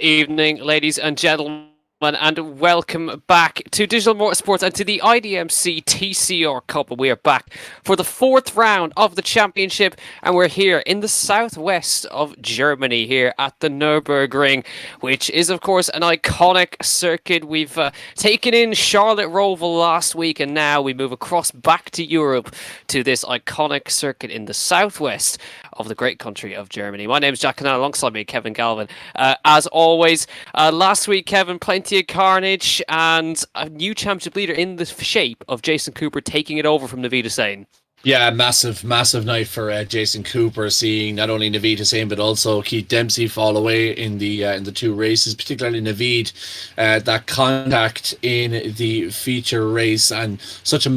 Evening, ladies and gentlemen, and welcome back to Digital Motorsports and to the iDMC TCR Cup. We are back for the fourth round of the championship, and we're here in the southwest of Germany, here at the Nürburgring, which is, of course, an iconic circuit. We've taken in Charlotte Roval last week, and now we move across back to Europe to this iconic circuit in the southwest of the great country of Germany. My name is Jack Canal, alongside me, Kevin Galvin. As always, last week, Kevin, plenty of carnage and a new championship leader in the shape of Jason Cooper taking it over from Navita Sane. Yeah, massive night for Jason Cooper, seeing not only Naveed Hussain but also Keith Dempsey fall away in the two races, particularly Naveed, that contact in the feature race, and such a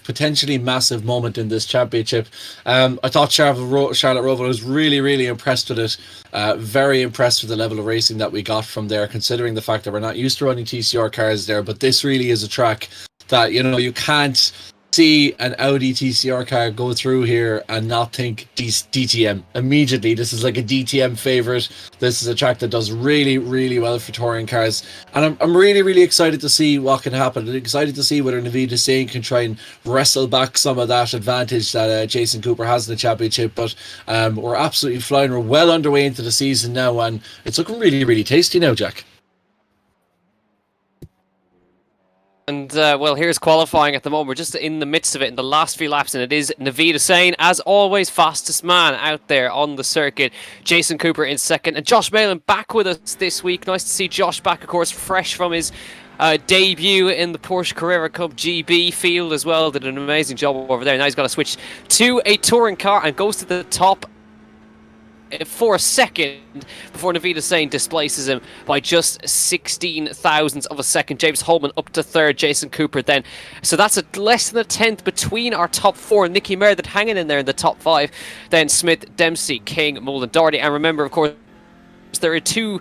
potentially massive moment in this championship. I thought Charlotte Roval was really impressed with it. Very impressed with the level of racing that we got from there, considering the fact that we're not used to running TCR cars there. But this really is a track that, you can't see an Audi TCR car go through here and not think DTM immediately. This is like a DTM favorite. This is a track that does really well for touring cars, and I'm really excited to see what can happen. I'm excited to see whether Naveed Hussain can try and wrestle back some of that advantage that Jason Cooper has in the championship. But we're absolutely flying. We're well underway into the season now, and it's looking really tasty now, Jack. And, well, here's qualifying at the moment. We're just in the midst of it in the last few laps, and it is Naveed Hussain, as always, fastest man out there on the circuit. Jason Cooper in second, and Josh Malin back with us this week. Nice to see Josh back, of course, fresh from his debut in the Porsche Carrera Cup GB field as well. Did an amazing job over there. Now he's got to switch to a touring car and goes to the top for a second before Naveed Hussain displaces him by just 16 thousandths of a second. James Holman up to third, Jason Cooper then. So that's less than a tenth between our top four. Nicky Meredith hanging in there in the top five. Then Smith, Dempsey, King, Mullen, Doherty. And remember, of course, there are two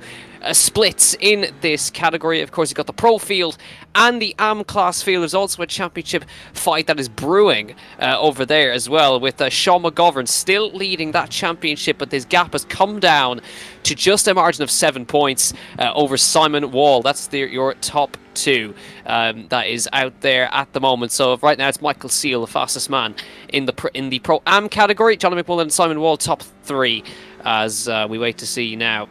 splits in this category. Of course, you've got the Pro field and the AM Class field. There's also a championship fight that is brewing over there as well, with Sean McGovern still leading that championship, but this gap has come down to just a margin of 7 points over Simon Wall. That's your top two that is out there at the moment. So right now it's Michael Seal, the fastest man in the Pro-Am category. Johnny McMullen and Simon Wall top three, as we wait to see now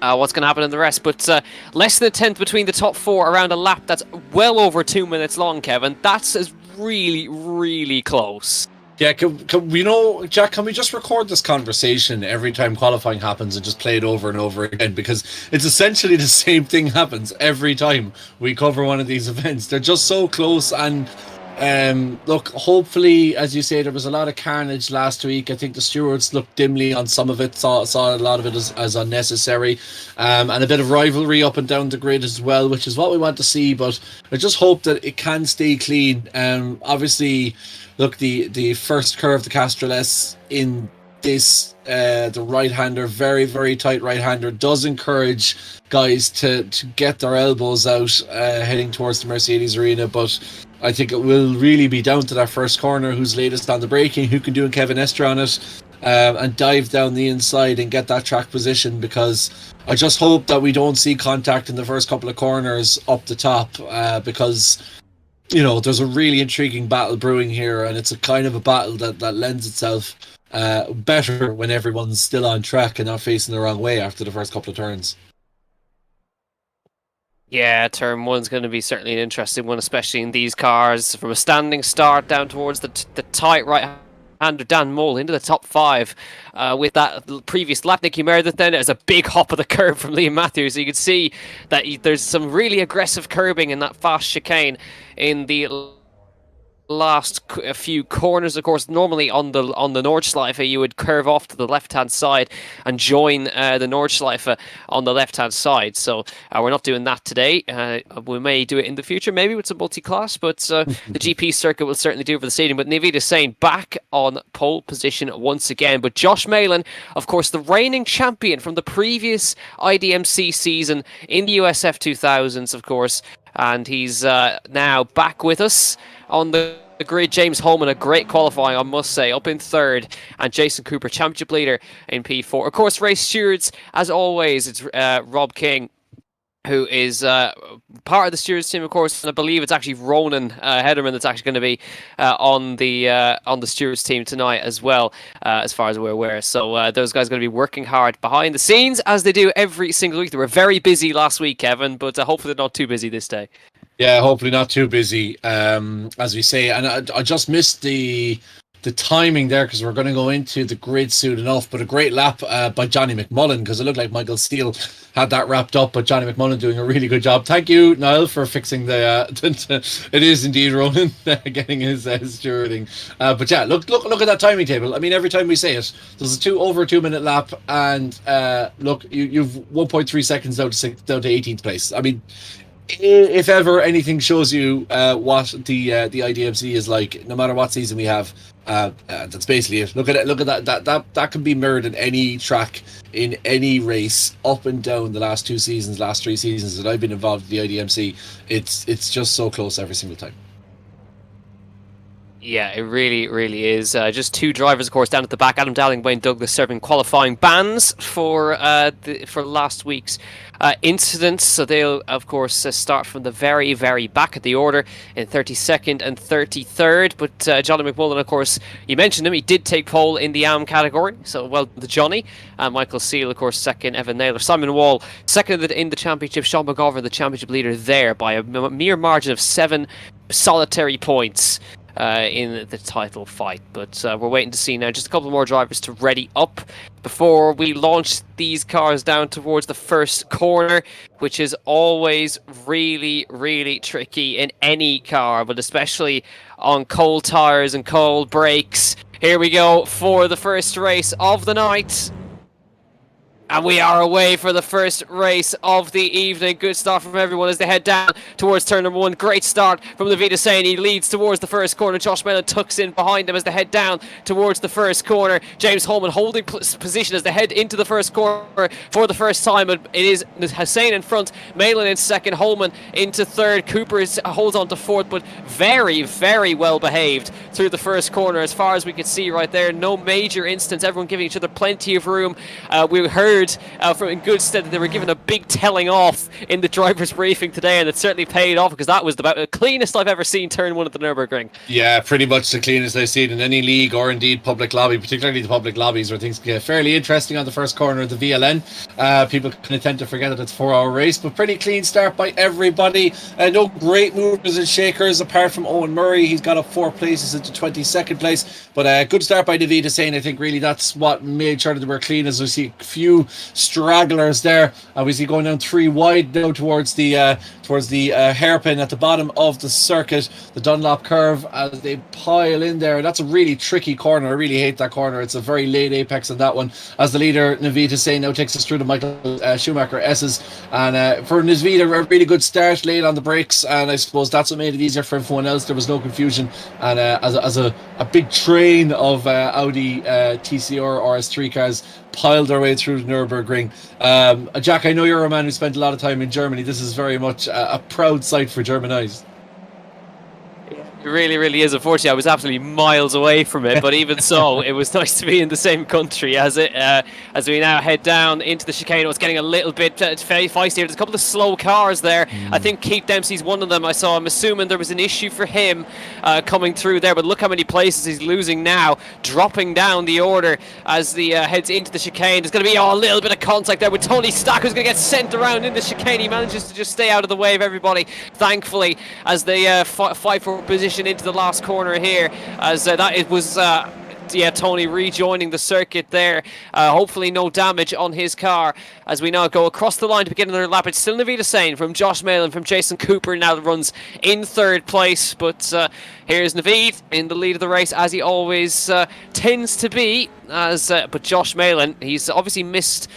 what's going to happen in the rest. But less than a tenth between the top four around a lap that's well over 2 minutes long, Kevin. That's really close. Yeah, Jack, can we just record this conversation every time qualifying happens and just play it over and over again? Because it's essentially the same thing happens every time we cover one of these events. They're just so close. And look, hopefully, as you say, there was a lot of carnage last week. I think the stewards looked dimly on some of it, saw a lot of it as unnecessary, and a bit of rivalry up and down the grid as well, which is what we want to see. But I just hope that it can stay clean. Obviously, look, the first curve, the Castrol S in this, the right-hander, very tight right-hander, does encourage guys to get their elbows out heading towards the Mercedes arena. But I think it will really be down to that first corner, who's latest on the braking, who can do a Kevin Estre on it, and dive down the inside and get that track position, because I just hope that we don't see contact in the first couple of corners up the top, because there's a really intriguing battle brewing here, and it's a kind of a battle that lends itself better when everyone's still on track and not facing the wrong way after the first couple of turns. Yeah, turn one's going to be certainly an interesting one, especially in these cars. From a standing start down towards the tight right-hander Dan Mull into the top five with that previous lap. Nicky Meredith then, there's a big hop of the curb from Liam Matthews. So you can see that there's some really aggressive curbing in that fast chicane in the last few corners. Of course, normally on the Nordschleife you would curve off to the left hand side and join the Nordschleife on the left hand side. So we're not doing that today. We may do it in the future, maybe with some multi-class, but the GP circuit will certainly do it for the stadium. But Naveed Hussain back on pole position once again. But Josh Malin, of course, the reigning champion from the previous iDMC season in the USF 2000s, of course, and he's now back with us on the grid. James Holman, a great qualifying, I must say, up in third, and Jason Cooper, championship leader in P4. Of course, race stewards, as always, it's Rob King, who is part of the stewards team, of course, and I believe it's actually Ronan Hederman that's actually going to be on the stewards team tonight as well, as far as we're aware. So those guys are going to be working hard behind the scenes, as they do every single week. They were very busy last week, Kevin, but hopefully they're not too busy this day. Yeah, hopefully not too busy, as we say. And I just missed the timing there because we're going to go into the grid soon enough. But a great lap by Johnny McMullen, because it looked like Michael Steele had that wrapped up, but Johnny McMullen doing a really good job. Thank you, Niall, for fixing the. It is indeed Ronan getting his stewarding. But yeah, look at that timing table. I mean, every time we say it, there's over a 2 minute lap, and look, you've 1.3 seconds down to 18th place. I mean, if ever anything shows you what the iDMC is like, no matter what season we have, that's basically it. Look at it. Look at that can be mirrored in any track, in any race, up and down the last 3 seasons that I've been involved in the iDMC. It's just so close every single time. Yeah, it really, really is. Just 2 drivers, of course, down at the back. Adam Dowling, Wayne Douglas serving qualifying bans for last week's incidents. So they'll, of course, start from the very, very back of the order in 32nd and 33rd. But Johnny McMullen, of course, you mentioned him. He did take pole in the AM category. So well done to Johnny. Michael Seal, of course, second. Evan Naylor. Simon Wall, second in the championship. Sean McGovern, the championship leader there by a mere margin of 7 solitary points in the title fight. But we're waiting to see now just a couple more drivers to ready up before we launch these cars down towards the first corner, which is always really, really tricky in any car, but especially on cold tires and cold brakes. Here we go for the first race of the night. And we are away for the first race of the evening. Good start from everyone as they head down towards turn number 1. Great start from Navita Sain. He leads towards the first corner. Josh Mellon tucks in behind him as they head down towards the first corner. James Holman holding position as they head into the first corner for the first time. It is Hussein in front, Malin in second, Holman into third. Cooper holds on to fourth, but very, very well behaved through the first corner as far as we could see right there. No major incidents. Everyone giving each other plenty of room. We heard from in good stead that they were given a big telling off in the driver's briefing today, and it certainly paid off because that was about the cleanest I've ever seen turn 1 at the Nürburgring. Yeah, pretty much the cleanest I've seen in any league or indeed public lobby, particularly the public lobbies where things get fairly interesting on the first corner of the VLN. People kind of tend to forget that it's a 4-hour race, but pretty clean start by everybody. No great movers and shakers apart from Owen Murray. He's got up 4 places into 22nd place, but good start by Navita Sain. I think really that's what made sure that they were clean, as we see a few stragglers there. We see going down 3 wide now towards the hairpin at the bottom of the circuit, the Dunlop curve, as they pile in there. That's a really tricky corner. I really hate that corner. It's a very late apex on that one, as the leader Navita Sain now takes us through to Michael Schumacher S's, and for Navita, a really good start, late on the brakes, and I suppose that's what made it easier for everyone else. There was no confusion, and as a big train of Audi TCR RS3 cars piled their way through the Nürburgring. Jack, I know you're a man who spent a lot of time in Germany. This is very much a proud sight for German eyes. It really, really is. Unfortunately, I was absolutely miles away from it, but even so, it was nice to be in the same country as we now head down into the chicane. It's getting a little bit feisty. There's a couple of slow cars there. I think Keith Dempsey's one of them. I'm assuming there was an issue for him coming through there, but look how many places he's losing now, dropping down the order as the heads into the chicane. There's going to be a little bit of contact there with Tony Stack, who's going to get sent around in the chicane. He manages to just stay out of the way of everybody, thankfully, as they fight for position into the last corner here, as it was Tony rejoining the circuit there. Hopefully no damage on his car as we now go across the line to begin another lap. It's still Navita Sain from Josh Malin, from Jason Cooper now that runs in third place, but here's Naveed in the lead of the race, as he always tends to be. But Josh Malin, he's obviously missed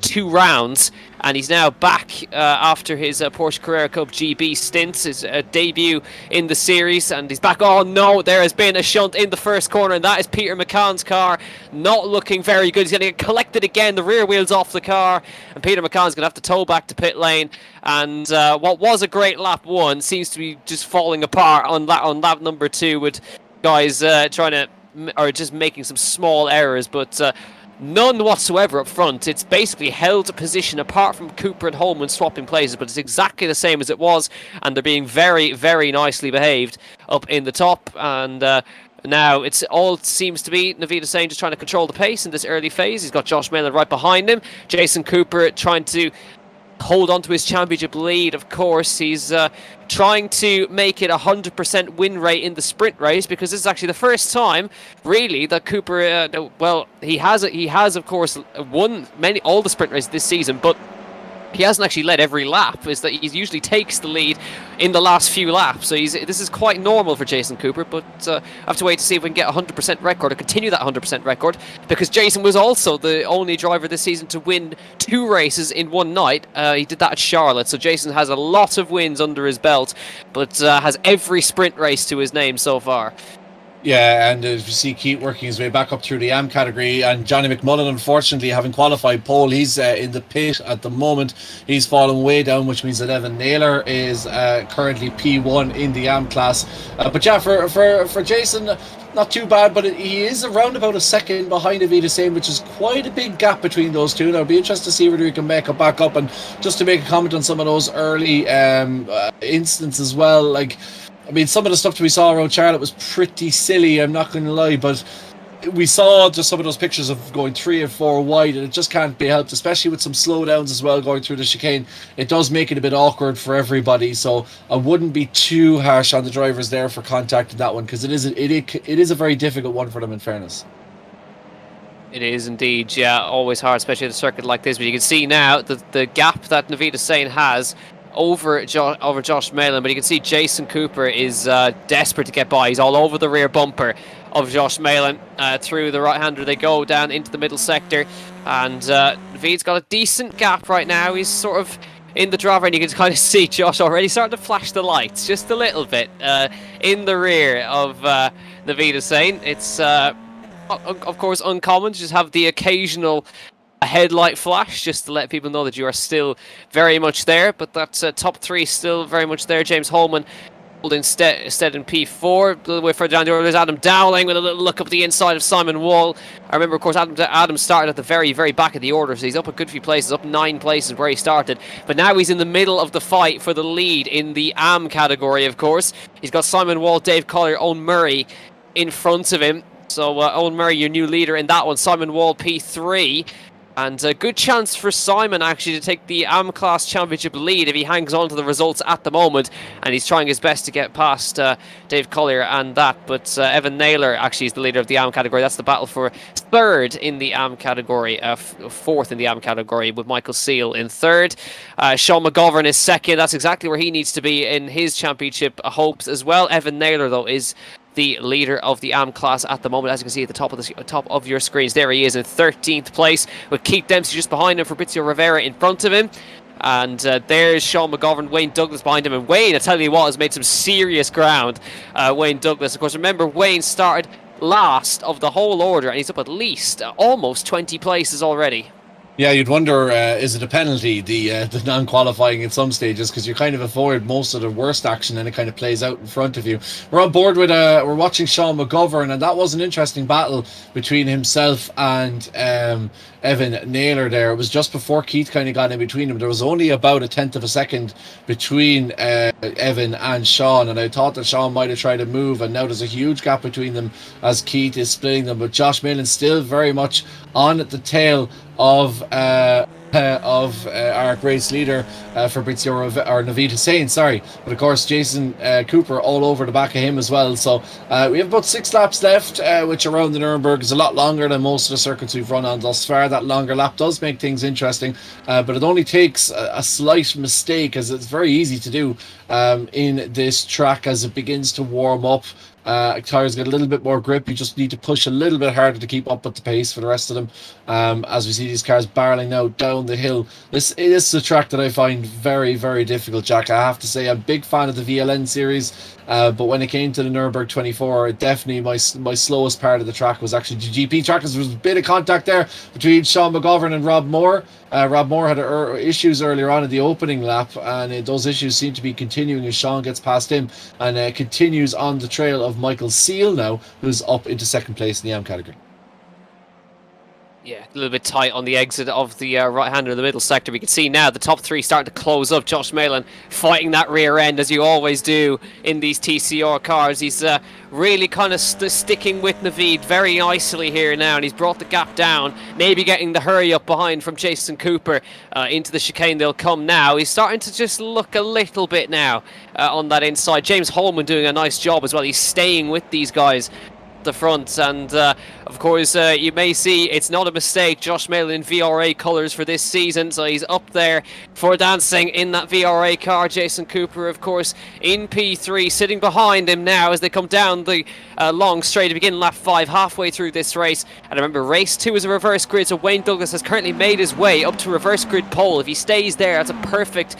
2 rounds, and he's now back after his Porsche Carrera Cup GB stint, his debut in the series, and he's back. Oh no, there has been a shunt in the first corner, and that is Peter McCann's car, not looking very good. He's going to get collected again, the rear wheel's off the car, and Peter McCann's going to have to tow back to pit lane, and what was a great lap 1 seems to be just falling apart on lap number number 2 with guys trying to, or just making some small errors, but none whatsoever up front. It's basically held a position apart from Cooper and Holman swapping places, but it's exactly the same as it was, and they're being very, very nicely behaved up in the top. And now it's all seems to be Naveed Hussain just trying to control the pace in this early phase. He's got Josh Malin right behind him. Jason Cooper trying to hold on to his championship lead. Of course, he's trying to make it 100% win rate in the sprint race, because this is actually the first time really that Cooper well, he has of course won all the sprint races this season, but he hasn't actually led every lap. Is that he usually takes the lead in the last few laps, so this is quite normal for Jason Cooper. But I have to wait to see if we can get a 100% record or continue that 100% record, because Jason was also the only driver this season to win 2 races in one night. He did that at Charlotte, so Jason has a lot of wins under his belt, but has every sprint race to his name so far. Yeah, and as you see Keith working his way back up through the AM category, and Johnny McMullen, unfortunately, having qualified pole, he's in the pit at the moment. He's fallen way down, which means that Evan Naylor is currently P1 in the AM class. But yeah, for Jason, not too bad, but he is around about a second behind Naveed Hussain, which is quite a big gap between those two. Now, it'll be interesting to see whether he can make it back up. And just to make a comment on some of those early instances as well, like, I mean, some of the stuff that we saw around Charlotte was pretty silly, I'm not going to lie, but we saw just some of those pictures of going 3 or 4 wide, and it just can't be helped, especially with some slowdowns as well going through the chicane. It does make it a bit awkward for everybody, so I wouldn't be too harsh on the drivers there for contacting that one, because it is a very difficult one for them, in fairness. It is indeed, yeah, always hard, especially at a circuit like this. But you can see now the gap that Naveed Hussain has over Josh Malin, but you can see Jason Cooper is desperate to get by. He's all over the rear bumper of Josh Malin. Through the right-hander they go down into the middle sector, and Naveed's got a decent gap right now. He's sort of in the driver, and you can kind of see Josh already starting to flash the lights just a little bit in the rear of Naveed Hussain. It's of course uncommon to just have the occasional headlight flash, just to let people know that you are still very much there, but that's top 3 still very much there. James Holman holding stead in P4. A little bit further down the order, there's Adam Dowling with a little look up the inside of Simon Wall. I remember, of course, Adam started at the very, very back of the order, so he's up a good few places, up 9 places where he started, but now he's in the middle of the fight for the lead in the AM category, of course. He's got Simon Wall, Dave Collier, Owen Murray in front of him. So Owen Murray, your new leader in that one. Simon Wall, P3. And a good chance for Simon actually to take the AM Class Championship lead if he hangs on to the results at the moment. And he's trying his best to get past Dave Collier and that. But Evan Naylor actually is the leader of the AM category. That's the battle for 3rd in the AM category, 4th in the AM category, with Michael Seal in 3rd. Sean McGovern is 2nd. That's exactly where he needs to be in his championship hopes as well. Evan Naylor, though, is the leader of the AM class at the moment, as you can see at the top of your screens. There he is in 13th place, with Keith Dempsey just behind him, Fabrizio Rivera in front of him. And there's Sean McGovern, Wayne Douglas behind him. And Wayne, I tell you what, has made some serious ground. Wayne Douglas, of course, remember, Wayne started last of the whole order, and he's up at least almost 20 places already. Yeah, you'd wonder, is it a penalty, the non-qualifying at some stages, because you kind of avoid most of the worst action and it kind of plays out in front of you. We're on board with, we're watching Sean McGovern, and that was an interesting battle between himself and Evan Naylor there. It was just before Keith kind of got in between them. There was only about 1/10 of a second between Evan and Sean, and I thought that Sean might have tried to move, and now there's a huge gap between them as Keith is splitting them, but Josh Malin still very much on at the tail of our race leader Fabrizio or Naveed Hussain, sorry, but of course Jason Cooper all over the back of him as well. So we have about 6 laps left, which around the Nürburgring is a lot longer than most of the circuits we've run on thus far. That longer lap does make things interesting, but it only takes a slight mistake, as it's very easy to do in this track as it begins to warm up. Tires get a little bit more grip. You just need to push a little bit harder to keep up with the pace for the rest of them. As we see these cars barreling now down the hill. This is a track that I find very, very difficult, Jack. I have to say I'm a big fan of the VLN series, but when it came to the Nürburgring 24, definitely my slowest part of the track was actually the GP track, because there was a bit of contact there between Sean McGovern and Rob Moore. Rob Moore had issues earlier on in the opening lap, and those issues seem to be continuing as Sean gets past him and continues on the trail of Michael Seal now, who's up into second place in the AM category. Yeah, a little bit tight on the exit of the right-hander in the middle sector. We can see now the top three starting to close up. Josh Malin fighting that rear end, as you always do in these TCR cars. He's really kind of sticking with Naveed very nicely here now, and he's brought the gap down, maybe getting the hurry up behind from Jason Cooper into the chicane. They'll come now. He's starting to just look a little bit now on that inside. James Holman doing a nice job as well. He's staying with these guys the front, and of course you may see it's not a mistake. Josh Malin in VRA colours for this season, so he's up there for dancing in that VRA car. Jason Cooper, of course, in P3, sitting behind him now as they come down the long straight to begin lap 5 halfway through this race. And remember, race 2 is a reverse grid, so Wayne Douglas has currently made his way up to reverse grid pole. If he stays there, that's a perfect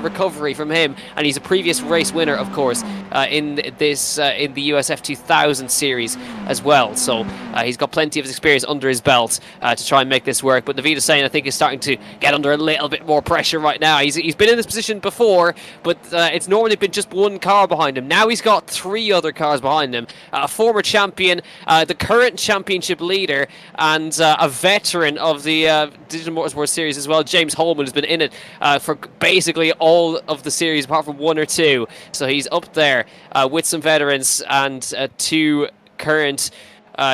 recovery from him, and he's a previous race winner, of course, in this in the USF 2000 series as well. So he's got plenty of experience under his belt to try and make this work. But Naveed Hussain, I think, is starting to get under a little bit more pressure right now. He's been in this position before, but it's normally been just one car behind him. Now he's got 3 other cars behind him. A former champion, the current championship leader, and a veteran of the Digital-Motorsports series as well, James Holman, has been in it for basically all of the series apart from 1 or 2. So he's up there with some veterans and 2 current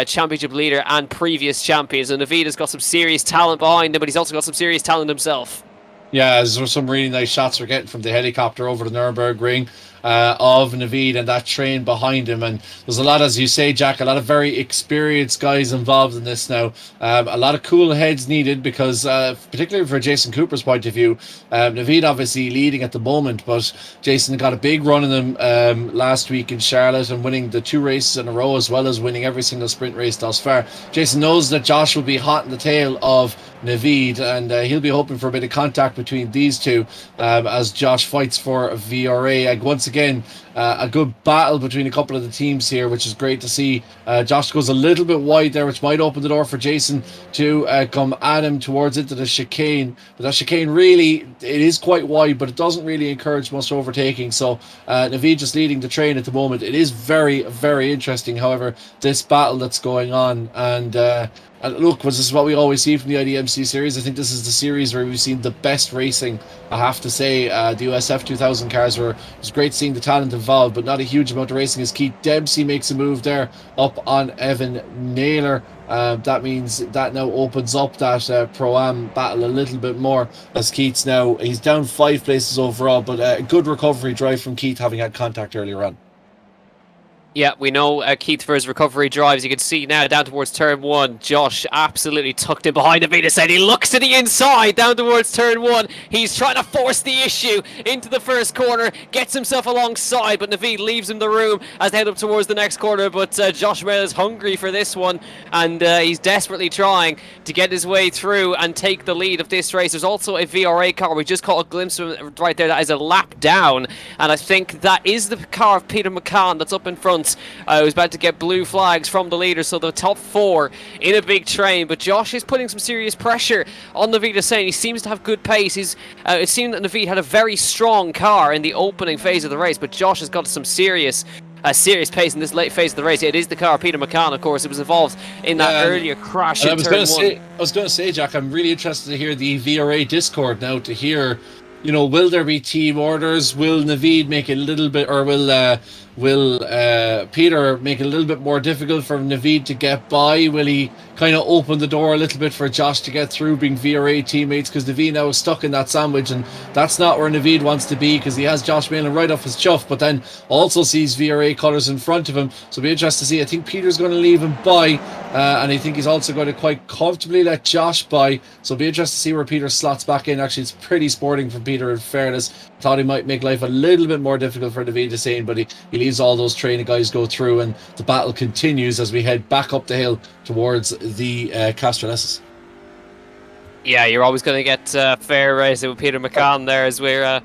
championship leader and previous champions. And Naveed has got some serious talent behind him, but he's also got some serious talent himself. Yeah, there's some really nice shots we're getting from the helicopter over the Nürburgring of Naveed and that train behind him. And there's a lot, as you say, Jack, a lot of very experienced guys involved in this now. A lot of cool heads needed because, particularly for Jason Cooper's point of view, Naveed obviously leading at the moment, but Jason got a big run in them last week in Charlotte and winning the 2 races in a row, as well as winning every single sprint race thus far. Jason knows that Josh will be hot in the tail of Naveed, and he'll be hoping for a bit of contact between these two as Josh fights for VRA. Once again, a good battle between a couple of the teams here, which is great to see. Josh goes a little bit wide there, which might open the door for Jason to come at him towards into the chicane. But that chicane really, it is quite wide, but it doesn't really encourage much overtaking. So Naveed just leading the train at the moment. It is very, very interesting, however, this battle that's going on. And look, this is what we always see from the iDMC series. I think this is the series where we've seen the best racing, I have to say. The USF 2000 cars were, it was great seeing the talent involved, but not a huge amount of racing as Keith Dempsey makes a move there up on Evan Naylor. That means that now opens up that Pro-Am battle a little bit more, as Keith's now, he's down 5 places overall, but a good recovery drive from Keith, having had contact earlier on. Yeah, we know Keith for his recovery drives. You can see now down towards turn 1. Josh absolutely tucked in behind Naveed Hussain. He looks to the inside down towards turn 1. He's trying to force the issue into the first corner. Gets himself alongside, but Naveed leaves him the room as they head up towards the next corner. But Josh Mail is hungry for this one, and he's desperately trying to get his way through and take the lead of this race. There's also a VRA car. We just caught a glimpse of it right there. That is a lap down, and I think that is the car of Peter McCann that's up in front. Who's about to get blue flags from the leader, so the top 4 in a big train. But Josh is putting some serious pressure on Naveed Hussain. He seems to have good pace. It seemed that Naveed had a very strong car in the opening phase of the race, but Josh has got some serious pace in this late phase of the race. It is the car of Peter McCann, of course. It was involved in that earlier crash in turn 1. I was going to say, Jack, I'm really interested to hear the VRA Discord now, to hear, you know, will there be team orders? Will Naveed make it a little bit, or will Peter make it a little bit more difficult for Naveed to get by? Will he kind of open the door a little bit for Josh to get through, being VRA teammates? Because Naveed now is stuck in that sandwich, and that's not where Naveed wants to be, because he has Josh Malin right off his chuff, but then also sees VRA colours in front of him. So it'll be interesting to see. I think Peter's going to leave him by, and I think he's also going to quite comfortably let Josh by. So it'll be interesting to see where Peter slots back in. Actually, it's pretty sporting from Peter, in fairness. Thought he might make life a little bit more difficult for Naveed Hussain, but he leaves all those training guys go through, and the battle continues as we head back up the hill towards the Castrolesses. Yeah, you're always going to get fair racing with Peter McCann there as we're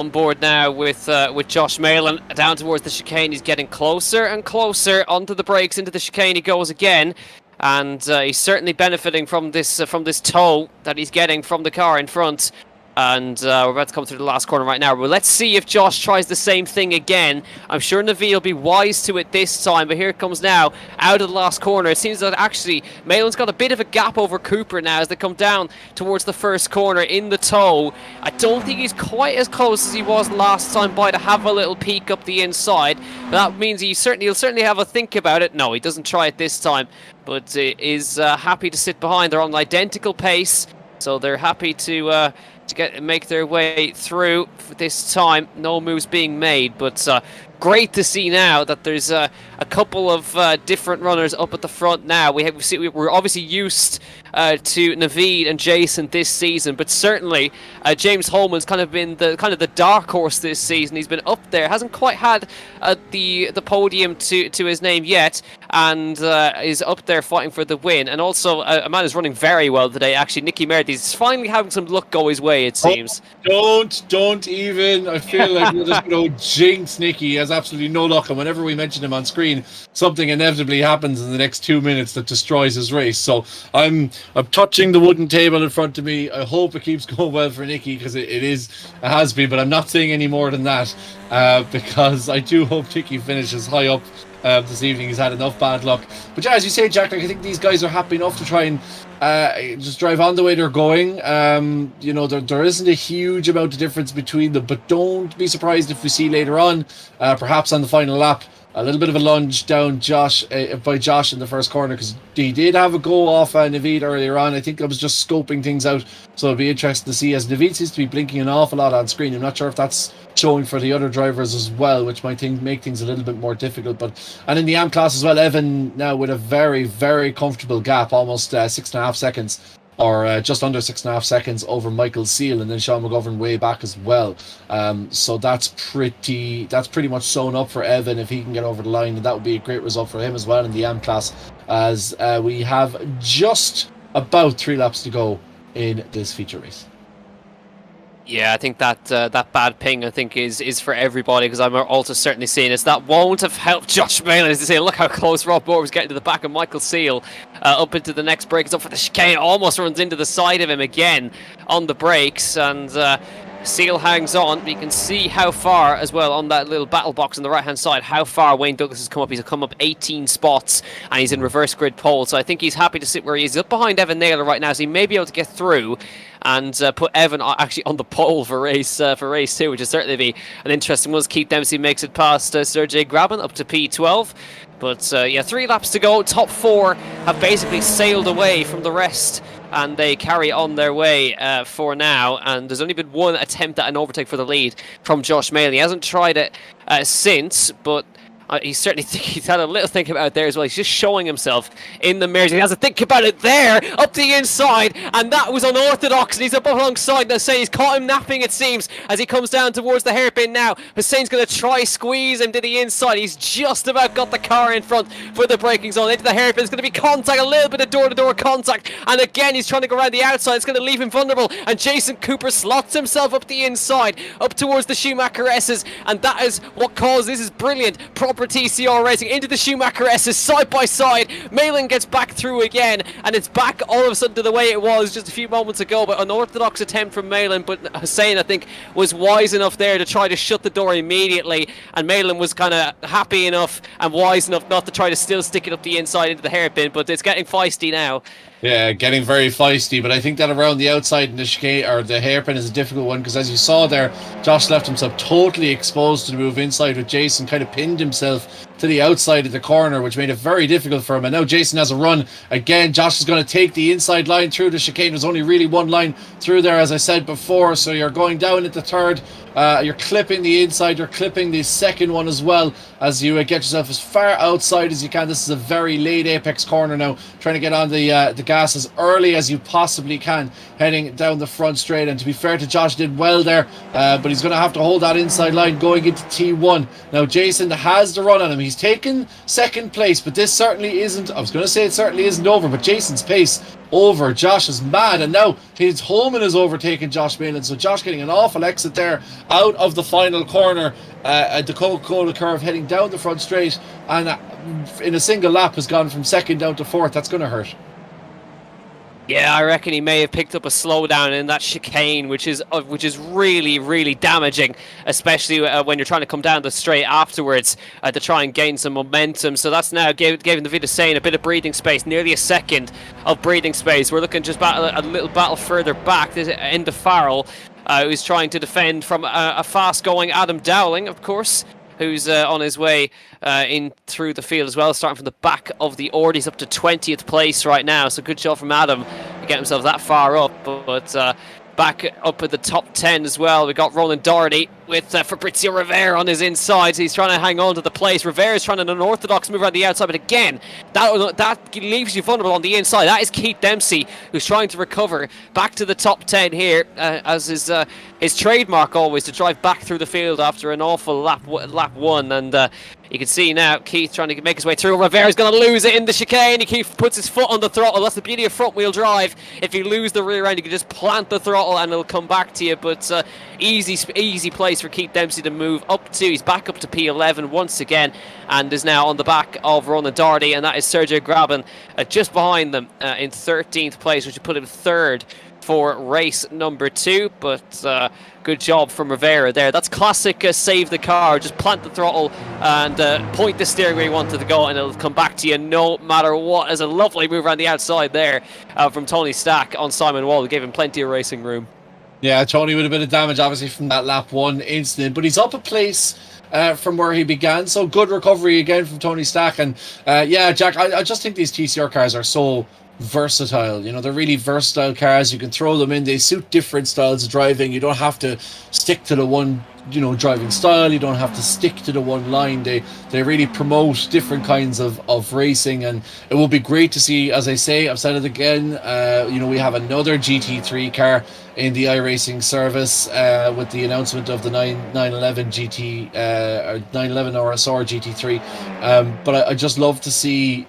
on board now with Josh Malin down towards the chicane. He's getting closer and closer onto the brakes. Into the chicane he goes again, and he's certainly benefiting from this tow that he's getting from the car in front. And we're about to come through the last corner right now. But let's see if Josh tries the same thing again. I'm sure Naveed will be wise to it this time. But here it comes now, out of the last corner. It seems that actually Malin's got a bit of a gap over Cooper now as they come down towards the first corner in the tow. I don't think he's quite as close as he was last time by to have a little peek up the inside. But that means he'll certainly have a think about it. No, he doesn't try it this time. But is happy to sit behind. They're on an identical pace. So they're happy to make their way through for this time. No moves being made, but great to see now that there's a couple of different runners up at the front now. We're obviously used to Naveed and Jason this season, but certainly James Holman's kind of been the dark horse this season. He's been up there, hasn't quite had the podium to his name yet, and is up there fighting for the win. And also a man who's running very well today, actually, Nicky Meredith. He's finally having some luck go his way, it seems. Don't even. I feel like we're just going to jinx Nicky. He has absolutely no luck, and whenever we mention him on screen, something inevitably happens in the next 2 minutes that destroys his race. So I'm touching the wooden table in front of me. I hope it keeps going well for Nicky, because it has been, but I'm not saying any more than that, because I do hope Nicky finishes high up this evening. He's had enough bad luck. But yeah, as you say, Jack, like, I think these guys are happy enough to try and just drive on the way they're going. There isn't a huge amount of difference between them, but don't be surprised if we see later on, perhaps on the final lap, a little bit of a lunge down by Josh in the first corner, because he did have a go off Naveed earlier on. I think I was just scoping things out, so it'll be interesting to see, as Naveed seems to be blinking an awful lot on screen. I'm not sure if that's showing for the other drivers as well, which might make things a little bit more difficult. And in the AM class as well, Evan now with a very, very comfortable gap, almost 6.5 seconds, or just under 6.5 seconds over Michael Seal, and then Sean McGovern way back as well. So that's pretty much sewn up for Evan if he can get over the line, and that would be a great result for him as well in the AM class, as we have just about 3 laps to go in this feature race. Yeah, I think that bad ping, I think, is for everybody, because I'm also certainly seeing this. That won't have helped Josh Malin, as they say. Look how close Rob Moore was getting to the back of Michael Seal. Up into the next break. It's up for the chicane. Almost runs into the side of him again on the brakes. And Seal hangs on. We can see how far as well on that little battle box on the right-hand side, how far Wayne Douglas has come up. He's come up 18 spots, and he's in reverse grid pole. So I think he's happy to sit where he is. He's up behind Evan Naylor right now, so he may be able to get through and put Evan actually on the pole for race 2, which will certainly be an interesting one. Keith Dempsey makes it past Sergey Graben up to P12. But yeah, 3 laps to go. Top 4 have basically sailed away from the rest, and they carry on their way for now. And there's only been one attempt at an overtake for the lead from Josh Malin. He hasn't tried it since, but he's certainly he's had a little think about it there as well. He's just showing himself in the mirrors. He has a think about it there, up the inside, and that was unorthodox. And he's up alongside Hussein. He's caught him napping, it seems, as he comes down towards the hairpin now. Hussein's going to try squeeze him to the inside. He's just about got the car in front for the braking zone. Into the hairpin. It's going to be contact, a little bit of door-to-door contact, and again he's trying to go around the outside. It's going to leave him vulnerable, and Jason Cooper slots himself up the inside, up towards the Schumacher S's, and that is what caused this. Is brilliant proper TCR racing into the Schumacher S's side by side. Malin gets back through again, and it's back all of a sudden to the way it was just a few moments ago. But unorthodox attempt from Malin, but Hussein, I think, was wise enough there to try to shut the door immediately, and Malin was kind of happy enough and wise enough not to try to still stick it up the inside into the hairpin. But it's getting feisty now. Yeah, getting very feisty, but I think that around the outside in the chicane, or the hairpin, is a difficult one, because as you saw there, Josh left himself totally exposed to the move inside, with Jason kind of pinned himself to the outside of the corner, which made it very difficult for him. And now Jason has a run again. Josh is going to take the inside line through the chicane. There's only really one line through there, as I said before, so you're going down into third. You're clipping the inside, you're clipping the second one as well, as you get yourself as far outside as you can. This is a very late apex corner now, trying to get on the gas as early as you possibly can, heading down the front straight. And to be fair to Josh, did well there, but he's going to have to hold that inside line going into T1. Now Jason has the run on him. He's taken second place, but this certainly isn't, I was going to say it certainly isn't over, but Jason's pace over Josh is mad, and now his Holman is overtaking Josh Malin, so Josh getting an awful exit there out of the final corner at the Coca-Cola curve, heading down the front straight, and in a single lap has gone from second down to fourth. That's going to hurt. Yeah, I reckon he may have picked up a slowdown in that chicane, which is really, really damaging, especially when you're trying to come down the straight afterwards to try and gain some momentum. So that's now giving the Vidasane a bit of breathing space, nearly a second of breathing space. We're looking just a little battle further back into Farrell, who's trying to defend from a fast-going Adam Dowling, of course, who's on his way in through the field as well, starting from the back of the Ord. He's up to 20th place right now, so good job from Adam to get himself that far up. But back up at the top 10 as well, we got Roland Doherty with Fabrizio Rivera on his inside. So he's trying to hang on to the place. Rivera's trying an unorthodox move around the outside, but again, that leaves you vulnerable on the inside. That is Keith Dempsey, who's trying to recover back to the top 10 here, as his trademark always, to drive back through the field after an awful lap one. And you can see now Keith trying to make his way through. Rivera's going to lose it in the chicane. Keith puts his foot on the throttle. That's the beauty of front wheel drive. If you lose the rear end, you can just plant the throttle and it'll come back to you. But easy place for Keith Dempsey to move up to. He's back up to P11 once again, and is now on the back of Ronan Doherty, and that is Sergio Graben just behind them in 13th place, which would put him third for race number 2. But good job from Rivera there. That's classic save the car. Just plant the throttle and point the steering where you want it to go, and it'll come back to you no matter what. There's a lovely move around the outside there from Tony Stack on Simon Wall, who gave him plenty of racing room. Yeah, Tony with a bit of damage obviously from that lap 1 incident, but he's up a place from where he began, so good recovery again from Tony Stack. And yeah, Jack, I just think these TCR cars are so versatile. You know, they're really versatile cars. You can throw them in, they suit different styles of driving. You don't have to stick to the one, you know, driving style. You don't have to stick to the one line. They really promote different kinds of racing, and it will be great to see, as I say, I've said it again, you know, we have another GT3 car in the iRacing service with the announcement of the 911 GT or 911 RSR GT3, but I just love to see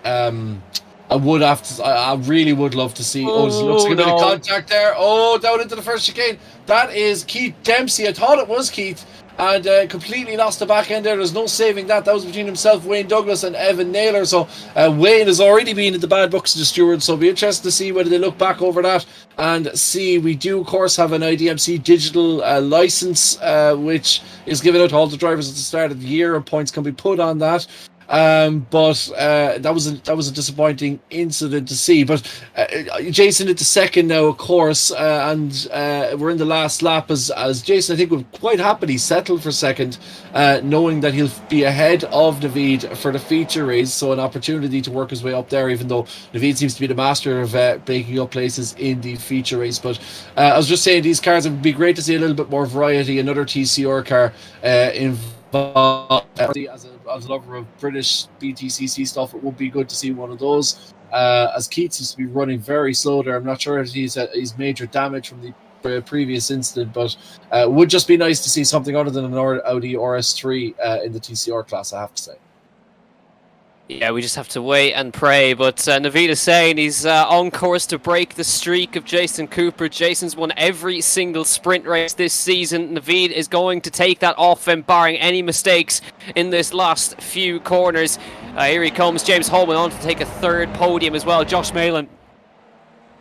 I really would love to see. Oh, it looks like a bit of contact there. Oh, down into the first chicane. That is Keith Dempsey. I thought it was Keith, and completely lost the back end there. There's no saving that. That was between himself, Wayne Douglas, and Evan Naylor. So Wayne has already been in the bad books of the stewards. So it'll be interesting to see whether they look back over that and see. We do, of course, have an iDMC digital license, which is given out to all the drivers at the start of the year, and points can be put on that. But that was a disappointing incident to see. But Jason into second now, of course, and we're in the last lap as Jason, I think, will quite happily settle for second, knowing that he'll be ahead of Naveed for the feature race, so an opportunity to work his way up there, even though Naveed seems to be the master of breaking up places in the feature race. But I was just saying, these cars, it would be great to see a little bit more variety, another TCR car involved. As a lover of British BTCC stuff, it would be good to see one of those. As Keith seems to be running very slow there. I'm not sure if he's major damage from the previous incident, but it would just be nice to see something other than an Audi RS3 in the TCR class, I have to say. Yeah, we just have to wait and pray. But Naveed is saying he's on course to break the streak of Jason Cooper. Jason's won every single sprint race this season. Naveed is going to take that off him, barring any mistakes in this last few corners. Here he comes, James Holman on to take a third podium as well. Josh Malin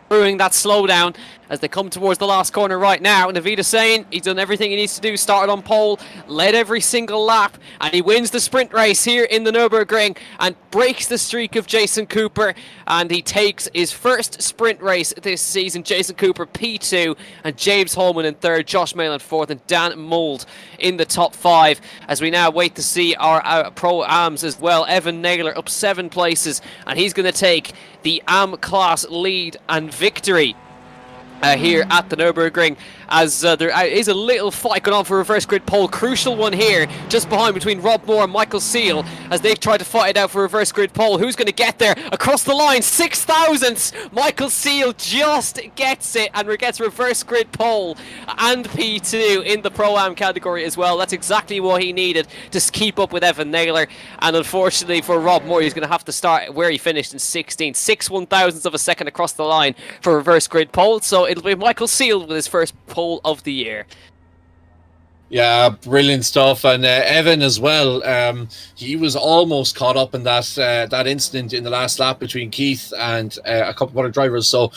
brewing that slowdown as they come towards the last corner right now. Naveed Hussain, he's done everything he needs to do, started on pole, led every single lap, and he wins the sprint race here in the Nürburgring and breaks the streak of Jason Cooper, and he takes his first sprint race this season. Jason Cooper P2 and James Holman in third, Josh Malin fourth, and Dan Mould in the top 5, as we now wait to see our Pro-Ams as well. Evan Naylor up 7 places, and he's going to take the AM class lead and victory here at the Nürburgring, as there is a little fight going on for reverse grid pole. Crucial one here, just behind, between Rob Moore and Michael Seal, as they've tried to fight it out for reverse grid pole. Who's going to get there? Across the line, 6,000ths! Michael Seal just gets it and gets reverse grid pole and P2 in the Pro-Am category as well. That's exactly what he needed to keep up with Evan Naylor, and unfortunately for Rob Moore, he's going to have to start where he finished in 16th. 6/1000ths of a second across the line for reverse grid pole, so it'll be Michael Seal with his first pole of the year. Yeah, brilliant stuff. And Evan as well, he was almost caught up in that incident in the last lap between Keith and a couple of other drivers. So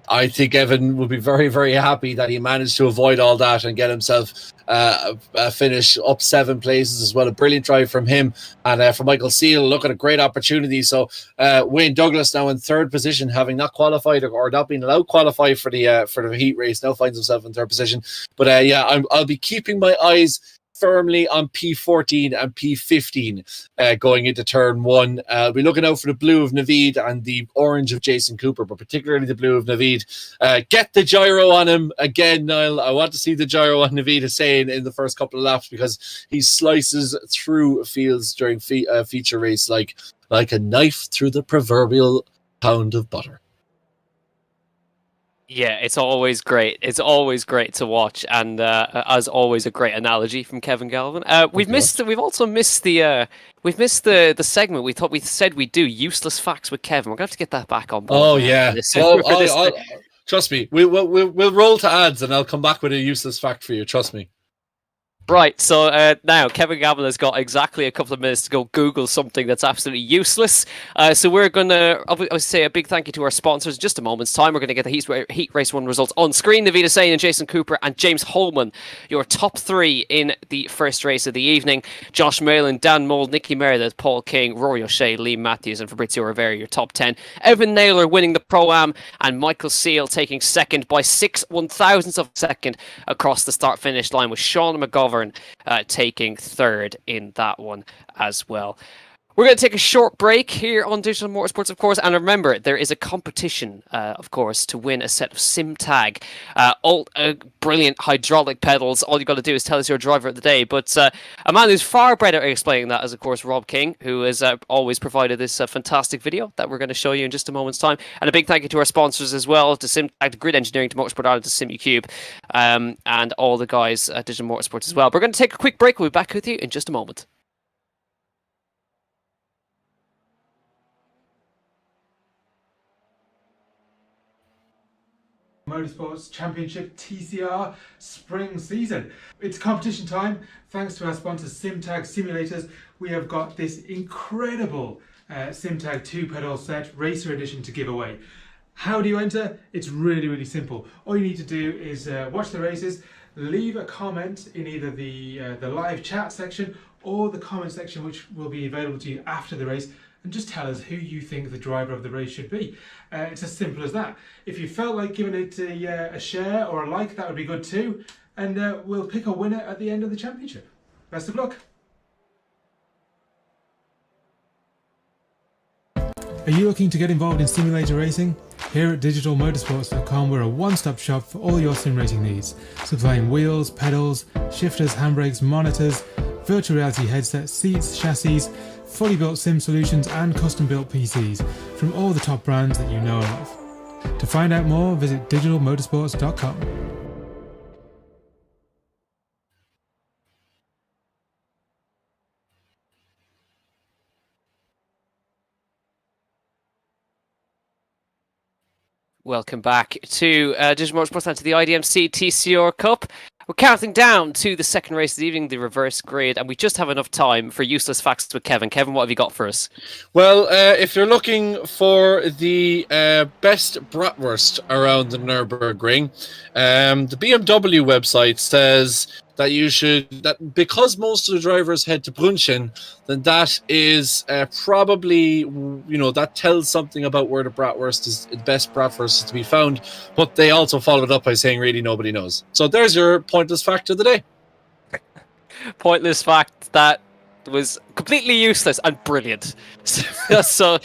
I think Evan will be very, very happy that he managed to avoid all that and get himself a finish up 7 places as well. A brilliant drive from him. And for Michael Seal, look at a great opportunity. So Wayne Douglas now in 3rd position, having not qualified or not been allowed to qualify for the heat race, now finds himself in 3rd position. But yeah, I'll be keeping my eyes firmly on P14 and P15 going into turn 1. I'll be looking out for the blue of Naveed and the orange of Jason Cooper, but particularly the blue of Naveed. Get the gyro on him again, Niall. I want to see the gyro on Naveed Hussain in the first couple of laps, because he slices through fields during feature race like a knife through the proverbial pound of butter. Yeah, it's always great. It's always great to watch, and as always, a great analogy from Kevin Galvin. We've also missed the segment we said we'd do, useless facts with Kevin. We're gonna have to get that back on board. Oh yeah. Trust me, we'll roll to ads, and I'll come back with a useless fact for you. Trust me. Right, so now Kevin Gavin has got exactly a couple of minutes to go Google something that's absolutely useless. So we're going to say a big thank you to our sponsors in just a moment's time. We're going to get the Heat Race 1 results on screen. Naveed Hussain and Jason Cooper and James Holman, your top 3 in the first race of the evening. Josh Malin, Dan Mould, Nicky Meredith, Paul King, Rory O'Shea, Lee Matthews and Fabrizio Rivera, your top 10. Evan Naylor winning the Pro-Am, and Michael Seal taking second by 6/1000ths of a second across the start-finish line, with Sean McGovern taking 3rd in that one as well. We're going to take a short break here on Digital Motorsports, of course, and remember, there is a competition, of course, to win a set of SIMTAG, brilliant hydraulic pedals. All you've got to do is tell us your driver of the day, but a man who's far better at explaining that is, of course, Rob King, who has always provided this fantastic video that we're going to show you in just a moment's time. And a big thank you to our sponsors as well, to SIMTAG, to Grid Engineering, to Motorsport Ireland, to SimuCube, and all the guys at Digital Motorsports as well. We're going to take a quick break. We'll be back with you in just a moment. Motorsports Championship TCR spring season. It's competition time. Thanks to our sponsors SIMTAG Simulators, we have got this incredible SIMTAG 2-pedal set Racer Edition to give away. How do you enter? It's really, really simple. All you need to do is watch the races, leave a comment in either the live chat section or the comment section, which will be available to you after the race, and just tell us who you think the driver of the race should be. It's as simple as that. If you felt like giving it a share or a like, that would be good too, and we'll pick a winner at the end of the championship. Best of luck. Are you looking to get involved in simulator racing? Here at Digital-Motorsports.com, we're a one-stop shop for all your sim racing needs, supplying wheels, pedals, shifters, handbrakes, monitors, virtual reality headsets, seats, chassis, fully built sim solutions and custom built PCs from all the top brands that you know and love. To find out more, visit Digital-Motorsports.com. Welcome back to Digital Motorsports and to the iDMC TCR Cup. We're counting down to the second race of the evening, the reverse grid, and we just have enough time for useless facts with Kevin. Kevin, what have you got for us? Well, if you're looking for the best bratwurst around the Nürburgring, the BMW website says that because most of the drivers head to Brunchen, then that is probably, that tells something about where the best bratwurst is to be found. But they also followed up by saying really nobody knows. So there's your pointless fact of the day. Pointless fact that was completely useless and brilliant. So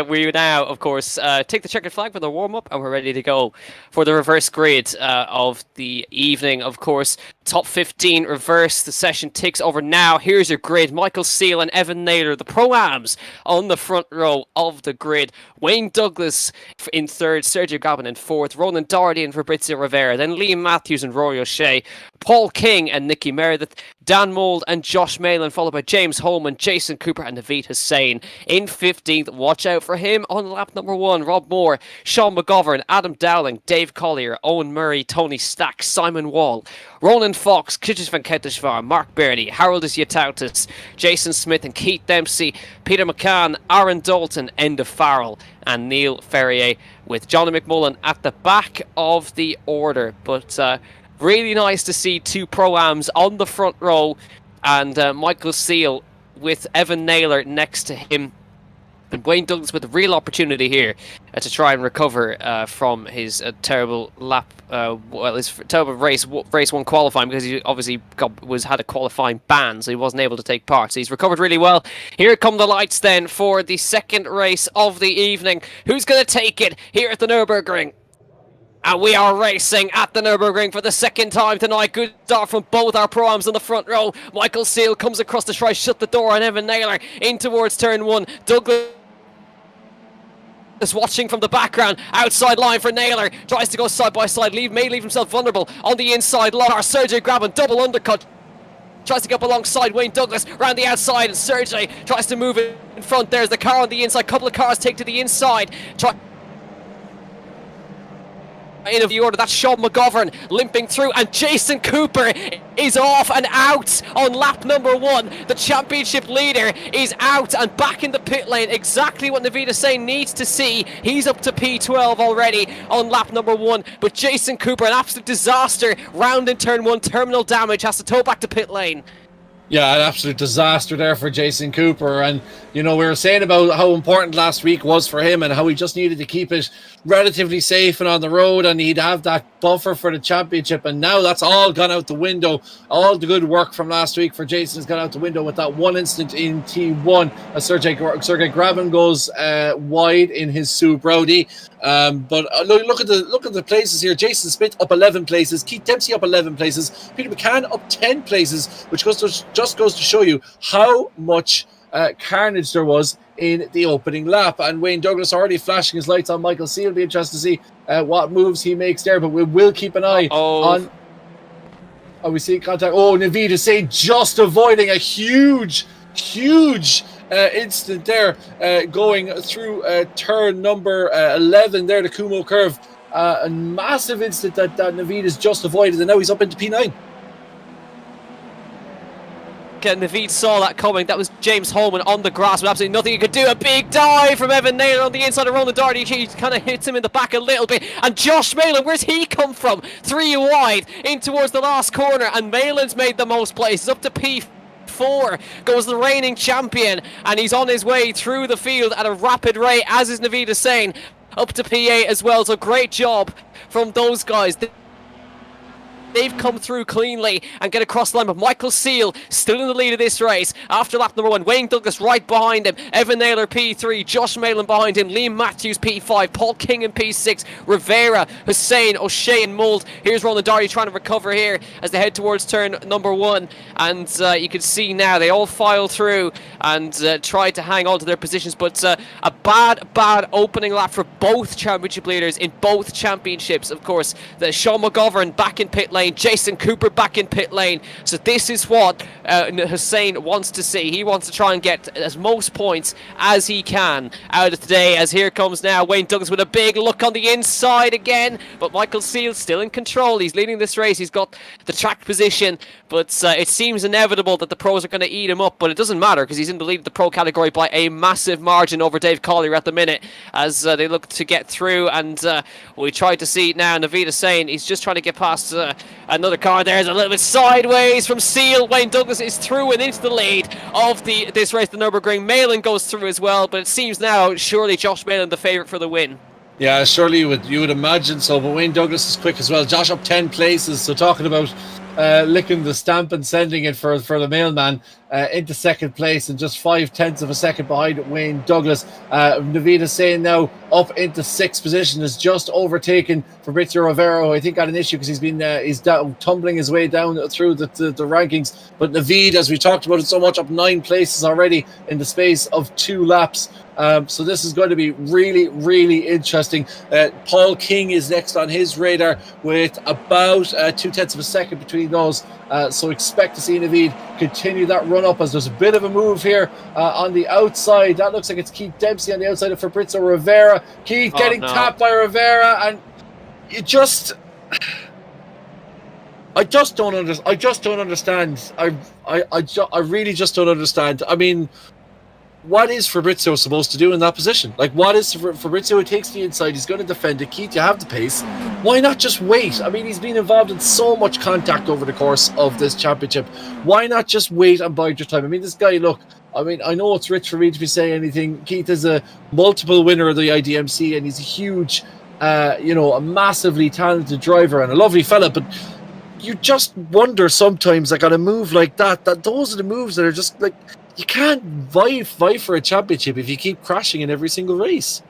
we now, of course, take the checkered flag for the warm-up, and we're ready to go for the reverse grid of the evening. Of course, top 15 reverse. The session ticks over now. Here's your grid. Michael Seal and Evan Naylor, the Pro-Ams, on the front row of the grid. Wayne Douglas in third, Sergio Gabin in fourth, Ronan Doherty and Fabrizio Rivera, then Liam Matthews and Rory O'Shea, Paul King and Nicky Meredith, Dan Mould and Josh Malin, followed by James Holman, Jason Cooper and Naveed Hussain. In 15th, watch out for him on lap number 1, Rob Moore, Sean McGovern, Adam Dowling, Dave Collier, Owen Murray, Tony Stack, Simon Wall, Ronan Fox, Kishis Van Kentishvar, Mark Burney, Harold Yatautis, Jason Smith and Keith Dempsey, Peter McCann, Aaron Dalton, Enda Farrell and Neil Ferrier, with Johnny McMullen at the back of the order. But really nice to see two Pro-Ams on the front row, and Michael Seal with Evan Naylor next to him. And Wayne Douglas with a real opportunity here to try and recover from his terrible lap, his terrible race 1 qualifying, because he obviously had a qualifying ban, so he wasn't able to take part. So he's recovered really well. Here come the lights then for the second race of the evening. Who's going to take it here at the Nürburgring? And we are racing at the Nürburgring for the second time tonight. Good start from both our Pro-Ams on the front row. Michael Seal comes across to try shut the door on Evan Naylor in towards turn 1. Douglas is watching from the background, outside line for Naylor, tries to go side by side, may leave himself vulnerable on the inside line. Sergio Grabban, double undercut, tries to get up alongside Wayne Douglas, round the outside, and Sergio tries to move it in front. There's the car on the inside, couple of cars take to the inside, in the order. That's Sean McGovern limping through, and Jason Cooper is off and out on lap number 1. The championship leader is out and back in the pit lane. Exactly what Naveed Hussain needs to see. He's up to P12 already on lap number 1, but Jason Cooper, an absolute disaster round in turn 1, terminal damage, has to tow back to pit lane. Yeah, an absolute disaster there for Jason Cooper. And, we were saying about how important last week was for him and how he just needed to keep it relatively safe and on the road, and he'd have that buffer for the championship. And now that's all gone out the window. All the good work from last week for Jason has gone out the window with that one incident in T1 as Sergey Grabban goes wide in his Sue Brody. But look at the places here. Jason Smith up 11 places, Keith Dempsey up 11 places, Peter McCann up 10 places, which just goes to show you how much carnage there was in the opening lap. And Wayne Douglas already flashing his lights on Michael Seal. It'll be interesting to see what moves he makes there, but we will keep an eye on. Oh, we see contact. Oh, Naveed Hussain just avoiding a huge incident there, going through turn number 11 there, the Kumo curve. A massive incident that Naveed has just avoided, and now he's up into P9. Naveed saw that coming. That was James Holman on the grass with absolutely nothing he could do. A big dive from Evan Naylor on the inside of Ronan Doherty. He kind of hits him in the back a little bit. And Josh Malin, where's he come from? 3 wide in towards the last corner, and Malin's made the most places. Up to P4 goes the reigning champion, and he's on his way through the field at a rapid rate, as is Naveed Hussain, up to P8 as well. So great job from those guys. They've come through cleanly and get across the line, but Michael Seal still in the lead of this race after lap number 1. Wayne Douglas right behind him, Evan Naylor P3, Josh Malin behind him, Liam Matthews P5, Paul King in P6, Rivera, Hussain, O'Shea and Mould. Here's Ronan Doherty trying to recover here as they head towards turn number 1, and you can see now they all file through and try to hang on to their positions, but a bad opening lap for both championship leaders in both championships. Of course, the Sean McGovern back in pit lane lane. Jason Cooper back in pit lane. So this is what Hussein wants to see. He wants to try and get as most points as he can out of today, as here comes now Wayne Douglas with a big look on the inside again, but Michael Seal still in control. He's leading this race. He's got the track position, but it seems inevitable that the pros are going to eat him up, but it doesn't matter because he's in the lead of the pro category by a massive margin over Dave Collier at the minute as they look to get through. And we try to see now Naveed Hussein. He's just trying to get past another car. There's a little bit sideways from Seal. Wayne Douglas is through and into the lead of this race, the Nürburgring. Malin goes through as well, but it seems now surely Josh Malin the favourite for the win. Yeah, surely you would imagine so, but Wayne Douglas is quick as well. Josh up 10 places, so talking about licking the stamp and sending it for the mailman into second place and just 0.5 of a second behind Wayne Douglas. Naveed Hussein now up into sixth position, is just overtaken Fabrizio Rivera, who I think had an issue because he's tumbling his way down through the rankings. But Naveed, as we talked about it so much, up 9 places already in the space of 2 laps. So this is going to be really, really interesting. Paul King is next on his radar with about 0.2 of a second between those. So expect to see Naveed continue that run up as there's a bit of a move here on the outside. That looks like it's Keith Dempsey on the outside of Fabrizio Rivera. Keith getting tapped by Rivera, and I just don't understand. I really just don't understand. I mean, what is Fabrizio supposed to do in that position? Like, what is Fabrizio? He takes the inside. He's going to defend it. Keith, you have the pace. Why not just wait? I mean, he's been involved in so much contact over the course of this championship. Why not just wait and bide your time? I mean, this guy, look, I mean, I know it's rich for me to be saying anything. Keith is a multiple winner of the iDMC, and he's a huge, a massively talented driver and a lovely fella, but you just wonder sometimes, like, on a move like that those are the moves that are just like, you can't vie for a championship if you keep crashing in every single race.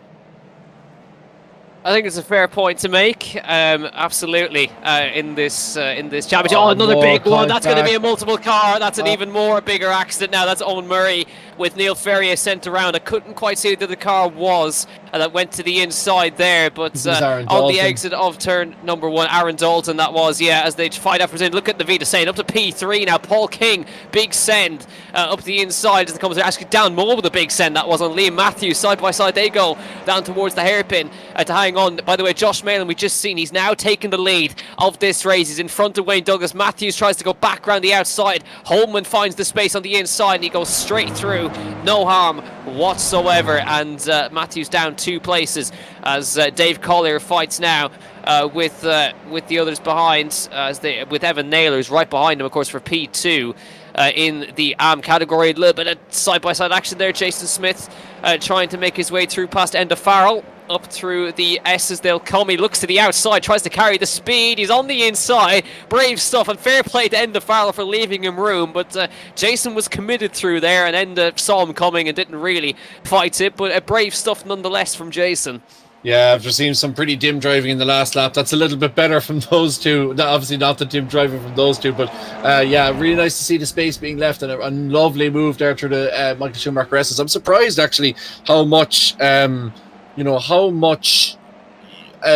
I think it's a fair point to make. Absolutely, in this championship. Oh, another big one. That's going to be a multiple car. That's an even more bigger accident now. That's Owen Murray with Neil Ferrier sent around. I couldn't quite see who the car was that went to the inside there, but on the exit of turn number 1, Aaron Dalton that was, as they fight after it. Look at Naveed Hussein up to P3 now. Paul King, big send up the inside as it comes there. Actually down more with a big send that was on Liam Matthews. Side by side they go down towards the hairpin to hang on. By the way, Josh Malin, we just seen, he's now taken the lead of this race. He's in front of Wayne Douglas. Matthews tries to go back around the outside. Holman finds the space on the inside and he goes straight through. No harm whatsoever. And Matthews down 2 places as Dave Collier fights now with the others behind, with Evan Naylor, who's right behind him, of course, for P2. In the AM category, a little bit of side-by-side action there. Jason Smith trying to make his way through past Enda Farrell, up through the S as they'll come. He looks to the outside, tries to carry the speed. He's on the inside. Brave stuff, and fair play to Enda Farrell for leaving him room. But Jason was committed through there, and Enda saw him coming and didn't really fight it. But brave stuff nonetheless from Jason. Yeah, after seeing some pretty dim driving in the last lap, that's a little bit better from those two. Obviously not the dim driving from those two, but really nice to see the space being left, and a lovely move there through the Michael Schumacher S's. I'm surprised actually how much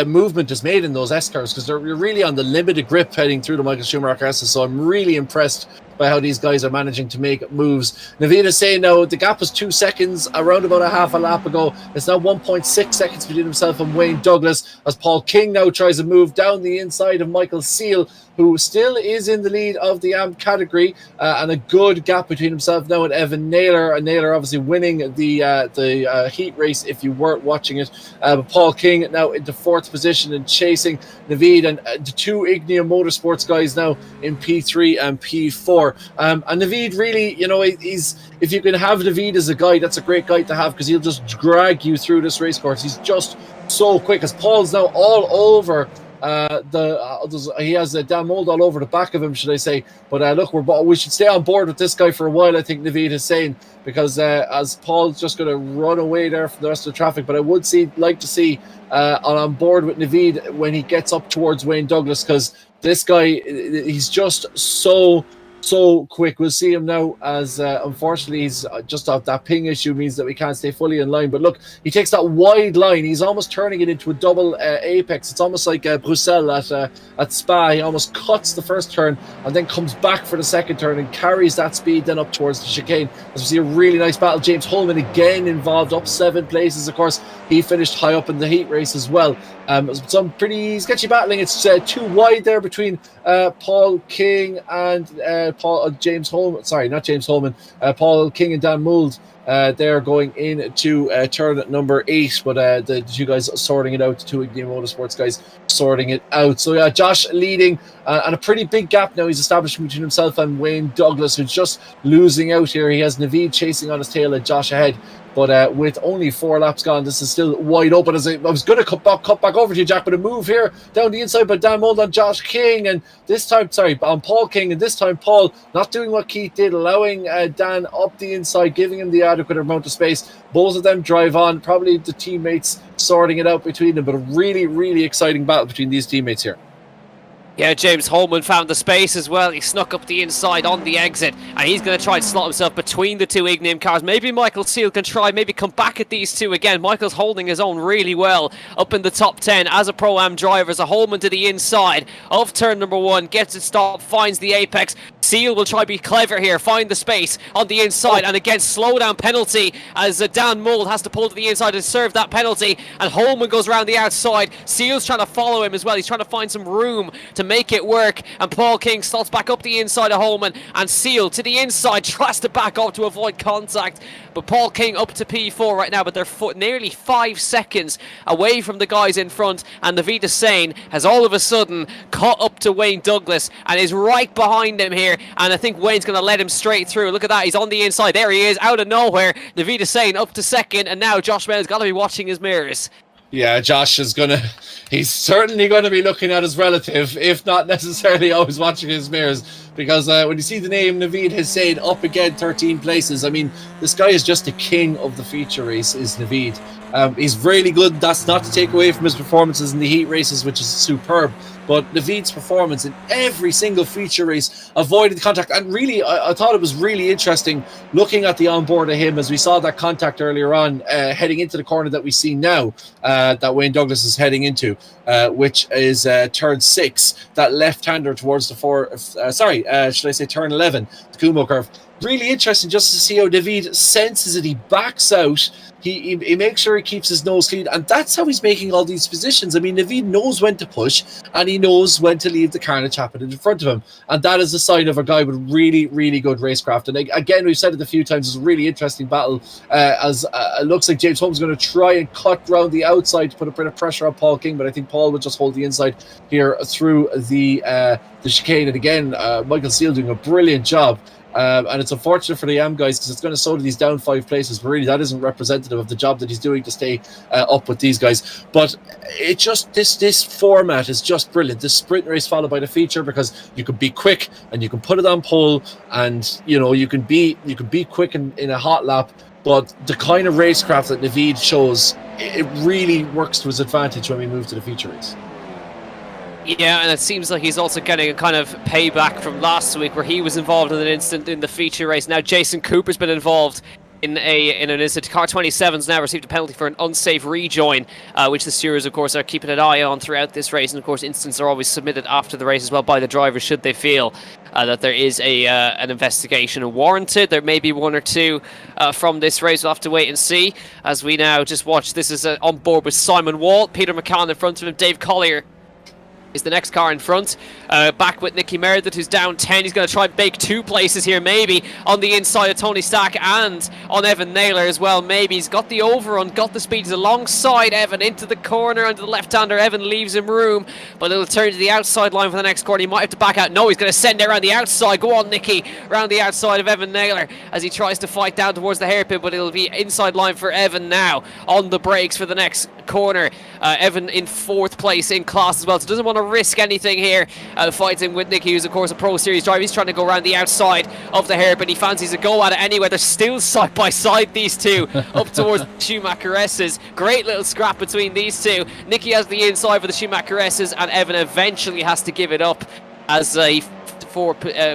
movement is made in those S cars, because you're really on the limited grip heading through the Michael Schumacher S's. So I'm really impressed by how these guys are managing to make moves. Naveed is saying now the gap was 2 seconds around about a half a lap ago. It's now 1.6 seconds between himself and Wayne Douglas, as Paul King now tries to move down the inside of Michael Seal, who still is in the lead of the AM category, and a good gap between himself now and Evan Naylor. And Naylor obviously winning the heat race if you weren't watching it. But Paul King now into 4th position and chasing Naveed and the 2 Ignea Motorsports guys now in P3 and P4. And Naveed really, he's, if you can have Naveed as a guide, that's a great guide to have, because he'll just drag you through this race course. He's just so quick, as Paul's now all over he has a damn mold all over the back of him, should I say. But look, we should stay on board with this guy for a while, I think Naveed is saying, because as Paul's just going to run away there from the rest of the traffic. But I would like to see on board with Naveed when he gets up towards Wayne Douglas, because this guy, he's just so so quick. We'll see him now, as unfortunately he's just off that ping issue, means that we can't stay fully in line. But look, he takes that wide line. He's almost turning it into a double apex. It's almost like Bruxelles at Spa. He almost cuts the first turn and then comes back for the second turn and carries that speed then up towards the chicane. As we see a really nice battle. James Holman again involved, up 7 places. Of course, he finished high up in the heat race as well. Some pretty sketchy battling. It's too wide there between Paul King and James Holman. Sorry, not James Holman. Paul King and Dan Mould. They're going into turn number 8, but the two guys sorting it out, the two Digital-Motorsports guys sorting it out. So yeah, Josh leading, and a pretty big gap now he's establishing between himself and Wayne Douglas, who's just losing out here. He has Naveed chasing on his tail and Josh ahead. But with only 4 laps gone, this is still wide open. As I was going to cut back over to you, Jack, but a move here down the inside by Dan Mould on Josh King, and this time, on Paul King, and this time Paul not doing what Keith did, allowing Dan up the inside, giving him the adequate amount of space. Both of them drive on, probably the teammates sorting it out between them, but a really, really exciting battle between these teammates here. Yeah, James Holman found the space as well. He snuck up the inside on the exit, and he's going to try and slot himself between the two Ignium cars. Maybe Michael Seal can try, maybe come back at these two again. Michael's holding his own really well up in the top 10 as a Pro-Am driver. So Holman to the inside of turn number 1, gets it stopped, finds the apex. Seal will try to be clever here, find the space on the inside, and again, slowdown penalty as Dan Mould has to pull to the inside to serve that penalty, and Holman goes around the outside. Seal's trying to follow him as well. He's trying to find some room to make it work, and Paul King slots back up the inside of Holman, and Seal to the inside tries to back up to avoid contact, but Paul King up to P4 right now, but they're nearly 5 seconds away from the guys in front, and Naveed Hussain has all of a sudden caught up to Wayne Douglas and is right behind him here, and I think Wayne's going to let him straight through. Look at that, he's on the inside, there he is, out of nowhere. Naveed Hussain up to second, and now Josh Bell's got to be watching his mirrors. Yeah, Josh is he's certainly going to be looking at his relative, if not necessarily always watching his mirrors, because when you see the name Naveed Hussain up again 13 places, I mean, this guy is just the king of the feature race, is Naveed. He's really good. That's not to take away from his performances in the heat races, which is superb. But Naveed's performance in every single feature race, avoided the contact. And really, I thought it was really interesting looking at the onboard of him, as we saw that contact earlier on, heading into the corner that we see now, that Wayne Douglas is heading into, which is turn 6, that left-hander towards the should I say turn 11, the Kumo curve. Really interesting just to see how Naveed senses it. He backs out. He makes sure he keeps his nose clean, and that's how he's making all these positions. I mean, Naveed knows when to push, and he knows when to leave the carnage happening in front of him, and that is a sign of a guy with really, really good racecraft. And again, we've said it a few times, it's a really interesting battle, as it looks like James Holmes is going to try and cut round the outside to put a bit of pressure on Paul King, but I think Paul will just hold the inside here through the chicane. And again, Michael Seal doing a brilliant job. And it's unfortunate for the AM guys, because it's going to soda these down 5 places, but really that isn't representative of the job that he's doing to stay up with these guys. But it just, this format is just brilliant. This sprint race followed by the feature, because you can be quick and you can put it on pole, and you can be quick in a hot lap. But the kind of racecraft that Naveed shows, it really works to his advantage when we move to the feature race. Yeah, and it seems like he's also getting a kind of payback from last week, where he was involved in an incident in the feature race. Now Jason Cooper's been involved in an incident. Car 27's now received a penalty for an unsafe rejoin, which the stewards, of course, are keeping an eye on throughout this race. And of course, incidents are always submitted after the race as well by the drivers, should they feel that there is an investigation warranted. There may be 1 or 2 from this race. We'll have to wait and see, as we now just watch. This is on board with Simon Walt, Peter McCann in front of him, Dave Collier is the next car in front. Back with Nicky Meredith, who's down 10. He's going to try and bake 2 places here, maybe on the inside of Tony Stack and on Evan Naylor as well. Maybe he's got the overrun, got the speeds alongside Evan into the corner, and the left-hander Evan leaves him room, but it'll turn to the outside line for the next corner. He might have to back out. No, he's going to send it around the outside. Go on, Nicky, around the outside of Evan Naylor as he tries to fight down towards the hairpin, but it'll be inside line for Evan now on the brakes for the next corner. Evan in 4th place in class as well, so doesn't want to risk anything here, fighting with Nicky, who's of course a Pro Series driver. He's trying to go around the outside of the hairpin. He fancies a go at it anyway. They're still side by side, these two, up towards Schumacher S's. Great little scrap between these two. Nicky has the inside for the Schumacher S's, and Evan eventually has to give it up as a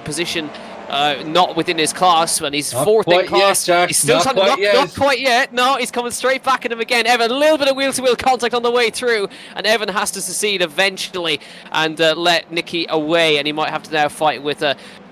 position not within his class, and he's Not fourth in quite class. yet, Jack. He's still Not trying quite to yet. not quite yet. No, he's coming straight back at him again. Evan, a little bit of wheel-to-wheel contact on the way through, and Evan has to succeed eventually and let Nicky away, and he might have to now fight with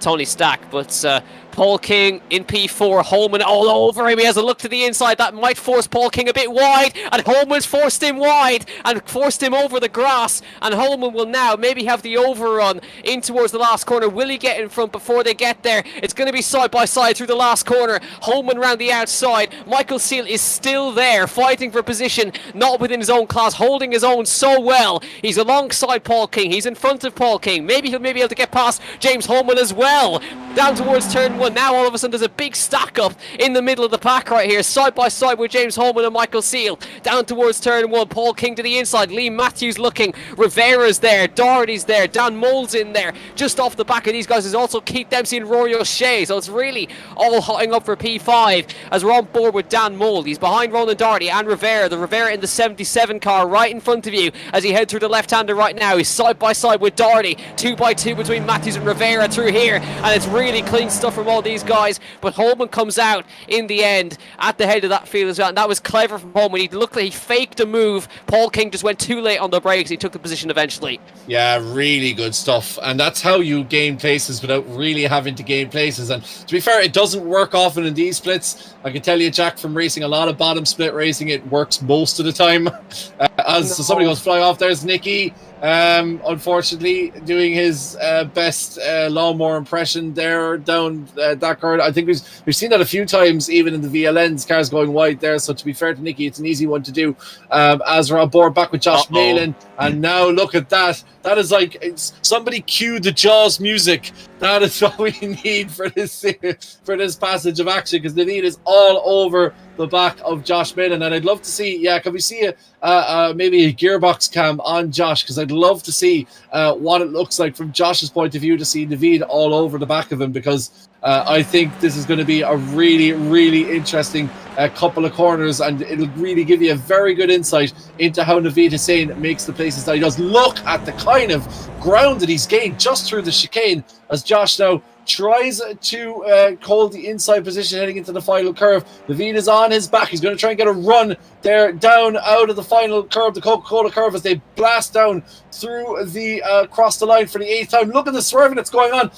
Tony Stack, but Paul King in P4, Holman all over him. He has a look to the inside. That might force Paul King a bit wide, and Holman's forced him wide and forced him over the grass, and Holman will now maybe have the overrun in towards the last corner. Will he get in front before they get there? It's going to be side by side through the last corner. Holman round the outside. Michael Seal is still there, fighting for position, not within his own class, holding his own so well. He's alongside Paul King. He's in front of Paul King. Maybe he'll maybe able to get past James Holman as well. Down towards turn 1. Now all of a sudden there's a big stack up in the middle of the pack right here, side by side with James Holman and Michael Seal. Down towards turn 1. Paul King to the inside. Lee Matthews looking. Rivera's there. Doherty's there. Dan Mole's in there. Just off the back of these guys is also Keith Dempsey and Rory O'Shea. So it's really all hotting up for P5 as we're on board with Dan Mole. He's behind Ronan Doherty and Rivera. The Rivera in the 77 car right in front of you as he head through the left-hander right now. He's side by side with Doherty. 2 by 2 between Matthews and Rivera through here, and it's really clean stuff from all these guys. But Holman comes out in the end at the head of that field as well, and that was clever from Holman. He looked like he faked a move. Paul King just went too late on the brakes. He took the position eventually. Yeah, really good stuff, and that's how you gain places without really having to gain places. And to be fair, it doesn't work often in these splits. I can tell you, Jack, from racing a lot of bottom split racing, it works most of the time. So somebody goes fly off. There's Nicky, unfortunately doing his best lawnmower impression there down that corner. I think we've seen that a few times, even in the VLNs, cars going wide there. So to be fair to Nicky, it's an easy one to do. As we're on board back with Josh Malin, and now look at that. That is like somebody cue the Jaws music. That is what we need for this passage of action, because Naveed is all over the back of Josh Malin, and I'd love to see, can we see maybe a gearbox cam on Josh, because I'd love to see what it looks like from Josh's point of view to see Naveed all over the back of him, because I think this is going to be a really, really interesting couple of corners, and it'll really give you a very good insight into how Naveed Hussain makes the places that he does. Look at the kind of ground that he's gained just through the chicane as Josh now tries to hold the inside position heading into the final curve. Naveed is on his back. He's going to try and get a run there down out of the final curve, the Coca-Cola curve, as they blast down through the across the line for the 8th time. Look at the swerving that's going on.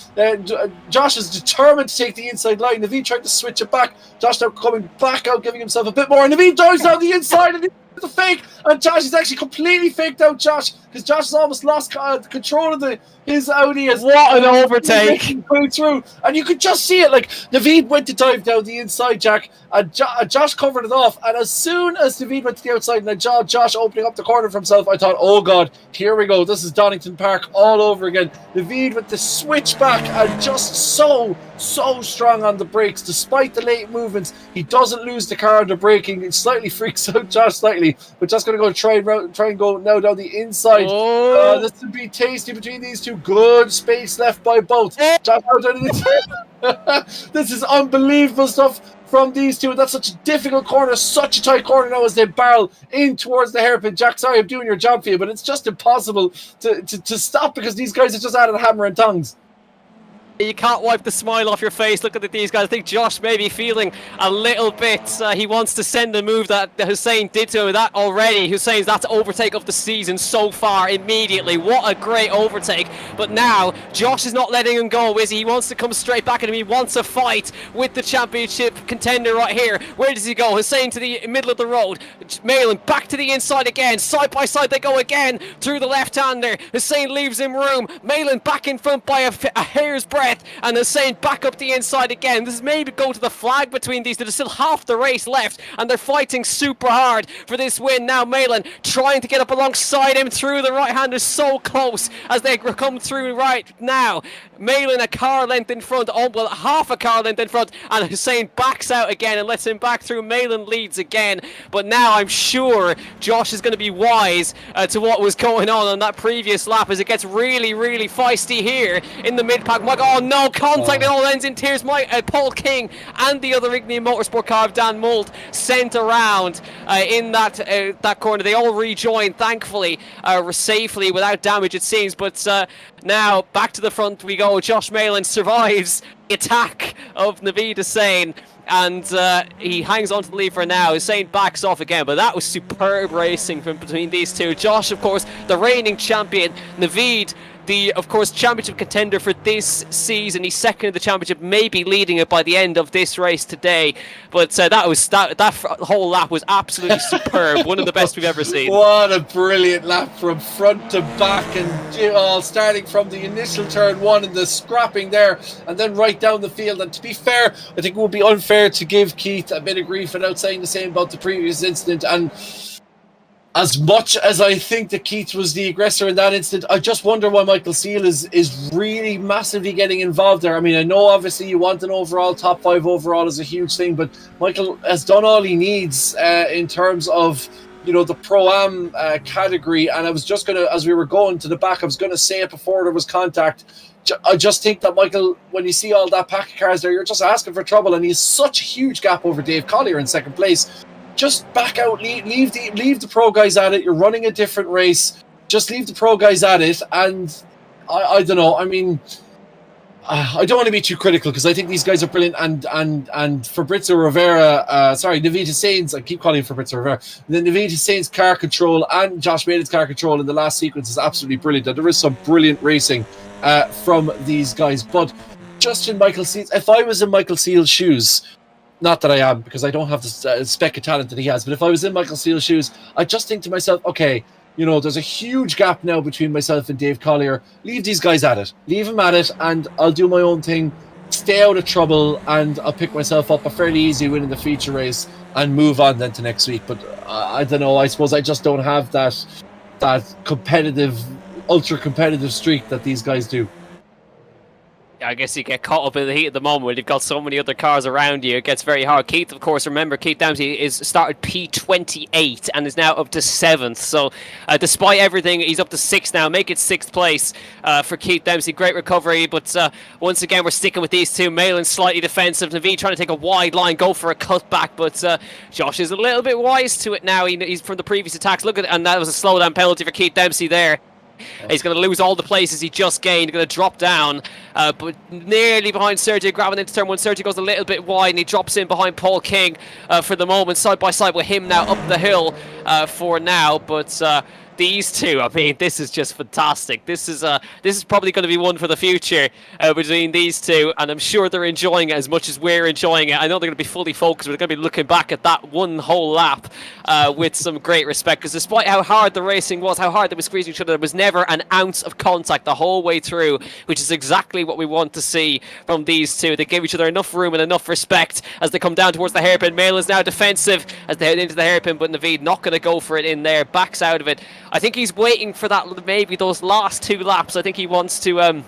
Josh is determined to take the inside line. Naveed trying to switch it back. Josh now coming back out, giving himself a bit more. And Naveed dives down the inside, and it's a fake. And Josh is actually completely faked out Josh, because Josh has almost lost control of his Audi. What an overtake! Going through, and you could just see it. Like Naveed went to dive down the inside, Jack, and Josh covered it off. And as soon as Naveed went to the outside and I saw Josh opening up the corner for himself, I thought, oh God, here we go. This is Donington Park all over again. Naveed with the switch back and just so strong on the brakes, despite the late movements. He doesn't lose the car under braking. It slightly freaks out Josh slightly, but just going to go try and go now down the inside. This would be tasty between these two. Good space left by both. Josh out down the inside. This is unbelievable stuff from these two. That's such a difficult corner, such a tight corner now as they barrel in towards the hairpin. Jack, sorry I'm doing your job for you, but it's just impossible to stop, because these guys have just added hammer and tongs. You can't wipe the smile off your face looking at these guys. I think Josh may be feeling a little bit, he wants to send a move that Hussain did to him. That already, Hussein's that's overtake of the season so far immediately. What a great overtake. But now, Josh is not letting him go, is he? He wants to come straight back at him. He wants a fight with the championship contender right here. Where does he go? Hussain to the middle of the road. Malin back to the inside again. Side by side they go again through the left-hander. Hussain leaves him room. Malin back in front by a hair's breadth. And Hussain back up the inside again. This is maybe go to the flag between these two. There's still half the race left, and they're fighting super hard for this win. Now Malin trying to get up alongside him through the right-hander, so close as they come through right now. Malin a car length in front, well, half a car length in front, and Hussain backs out again and lets him back through. Malin leads again, but now I'm sure Josh is going to be wise to what was going on that previous lap, as it gets really, really feisty here in the mid-pack. My God, Oh no, contact, it all ends in tears. Paul King and the other Ignium Motorsport car of Dan Moult sent around in that corner. They all rejoined, thankfully, safely, without damage it seems. But now, back to the front we go. Josh Malin survives the attack of Naveed Hussain, and he hangs on to the lead for now. Hussain backs off again, but that was superb racing from between these two. Josh, of course, the reigning champion. Naveed, the, of course, championship contender for this season. He's second in the championship, maybe leading it by the end of this race today. But that whole lap was absolutely superb. One of the best we've ever seen. What a brilliant lap from front to back, and starting from the initial turn one and the scrapping there, and then right down the field. And to be fair, I think it would be unfair to give Keith a bit of grief without saying the same about the previous incident. And as much as I think that Keith was the aggressor in that incident, I just wonder why Michael Seal is really massively getting involved there. I mean, I know obviously you want an overall, top 5 overall is a huge thing, but Michael has done all he needs in terms of, you know, the Pro-Am category. And I was just going to, as we were going to the back, I was going to say it before there was contact. I just think that Michael, when you see all that pack of cars there, you're just asking for trouble, and he's such a huge gap over Dave Collier in second place. Just back out, leave the pro guys at it. You're running a different race. Just leave the pro guys at it. And I don't know. I mean, I don't want to be too critical because I think these guys are brilliant. And Fabrizio Rivera, Naveed Hussain's, I keep calling him Fabrizio Rivera. The Naveed Hussain's car control and Josh Malin's car control in the last sequence is absolutely brilliant. And there is some brilliant racing from these guys. But just in Michael Seal's, if I was in Michael Seal's shoes, not that I am, because I don't have the spec of talent that he has, but if I was in Michael Seal's shoes, I just think to myself, okay, you know, there's a huge gap now between myself and Dave Collier. Leave these guys at it. Leave them at it, and I'll do my own thing, stay out of trouble, and I'll pick myself up a fairly easy win in the feature race and move on then to next week. But I don't know, I suppose I just don't have that competitive, ultra-competitive streak that these guys do. I guess you get caught up in the heat at the moment when you've got so many other cars around you. It gets very hard. Keith, of course, remember, Keith Dempsey is started P28 and is now up to 7th. So despite everything, he's up to 6th now. Make it 6th place for Keith Dempsey. Great recovery. But once again, we're sticking with these two. Malin slightly defensive. Naveed trying to take a wide line, go for a cutback. But Josh is a little bit wise to it now. He's from the previous attacks. Look at it. And that was a slowdown penalty for Keith Dempsey there. He's going to lose all the places he just gained. Going to drop down, but nearly behind Sergio, grabbing into turn one. Sergio goes a little bit wide, and he drops in behind Paul King for the moment, side by side with him now up the hill for now. But these two, I mean, this is just fantastic. This is probably going to be one for the future between these two, and I'm sure they're enjoying it as much as we're enjoying it. I know they're going to be fully focused. We're going to be looking back at that one whole lap with some great respect, because despite how hard the racing was, how hard they were squeezing each other, there was never an ounce of contact the whole way through, which is exactly what we want to see from these two. They gave each other enough room and enough respect as they come down towards the hairpin. Malin is now defensive as they head into the hairpin, but Naveed not going to go for it in there, backs out of it. I think he's waiting for that, maybe those last 2 laps. I think he wants to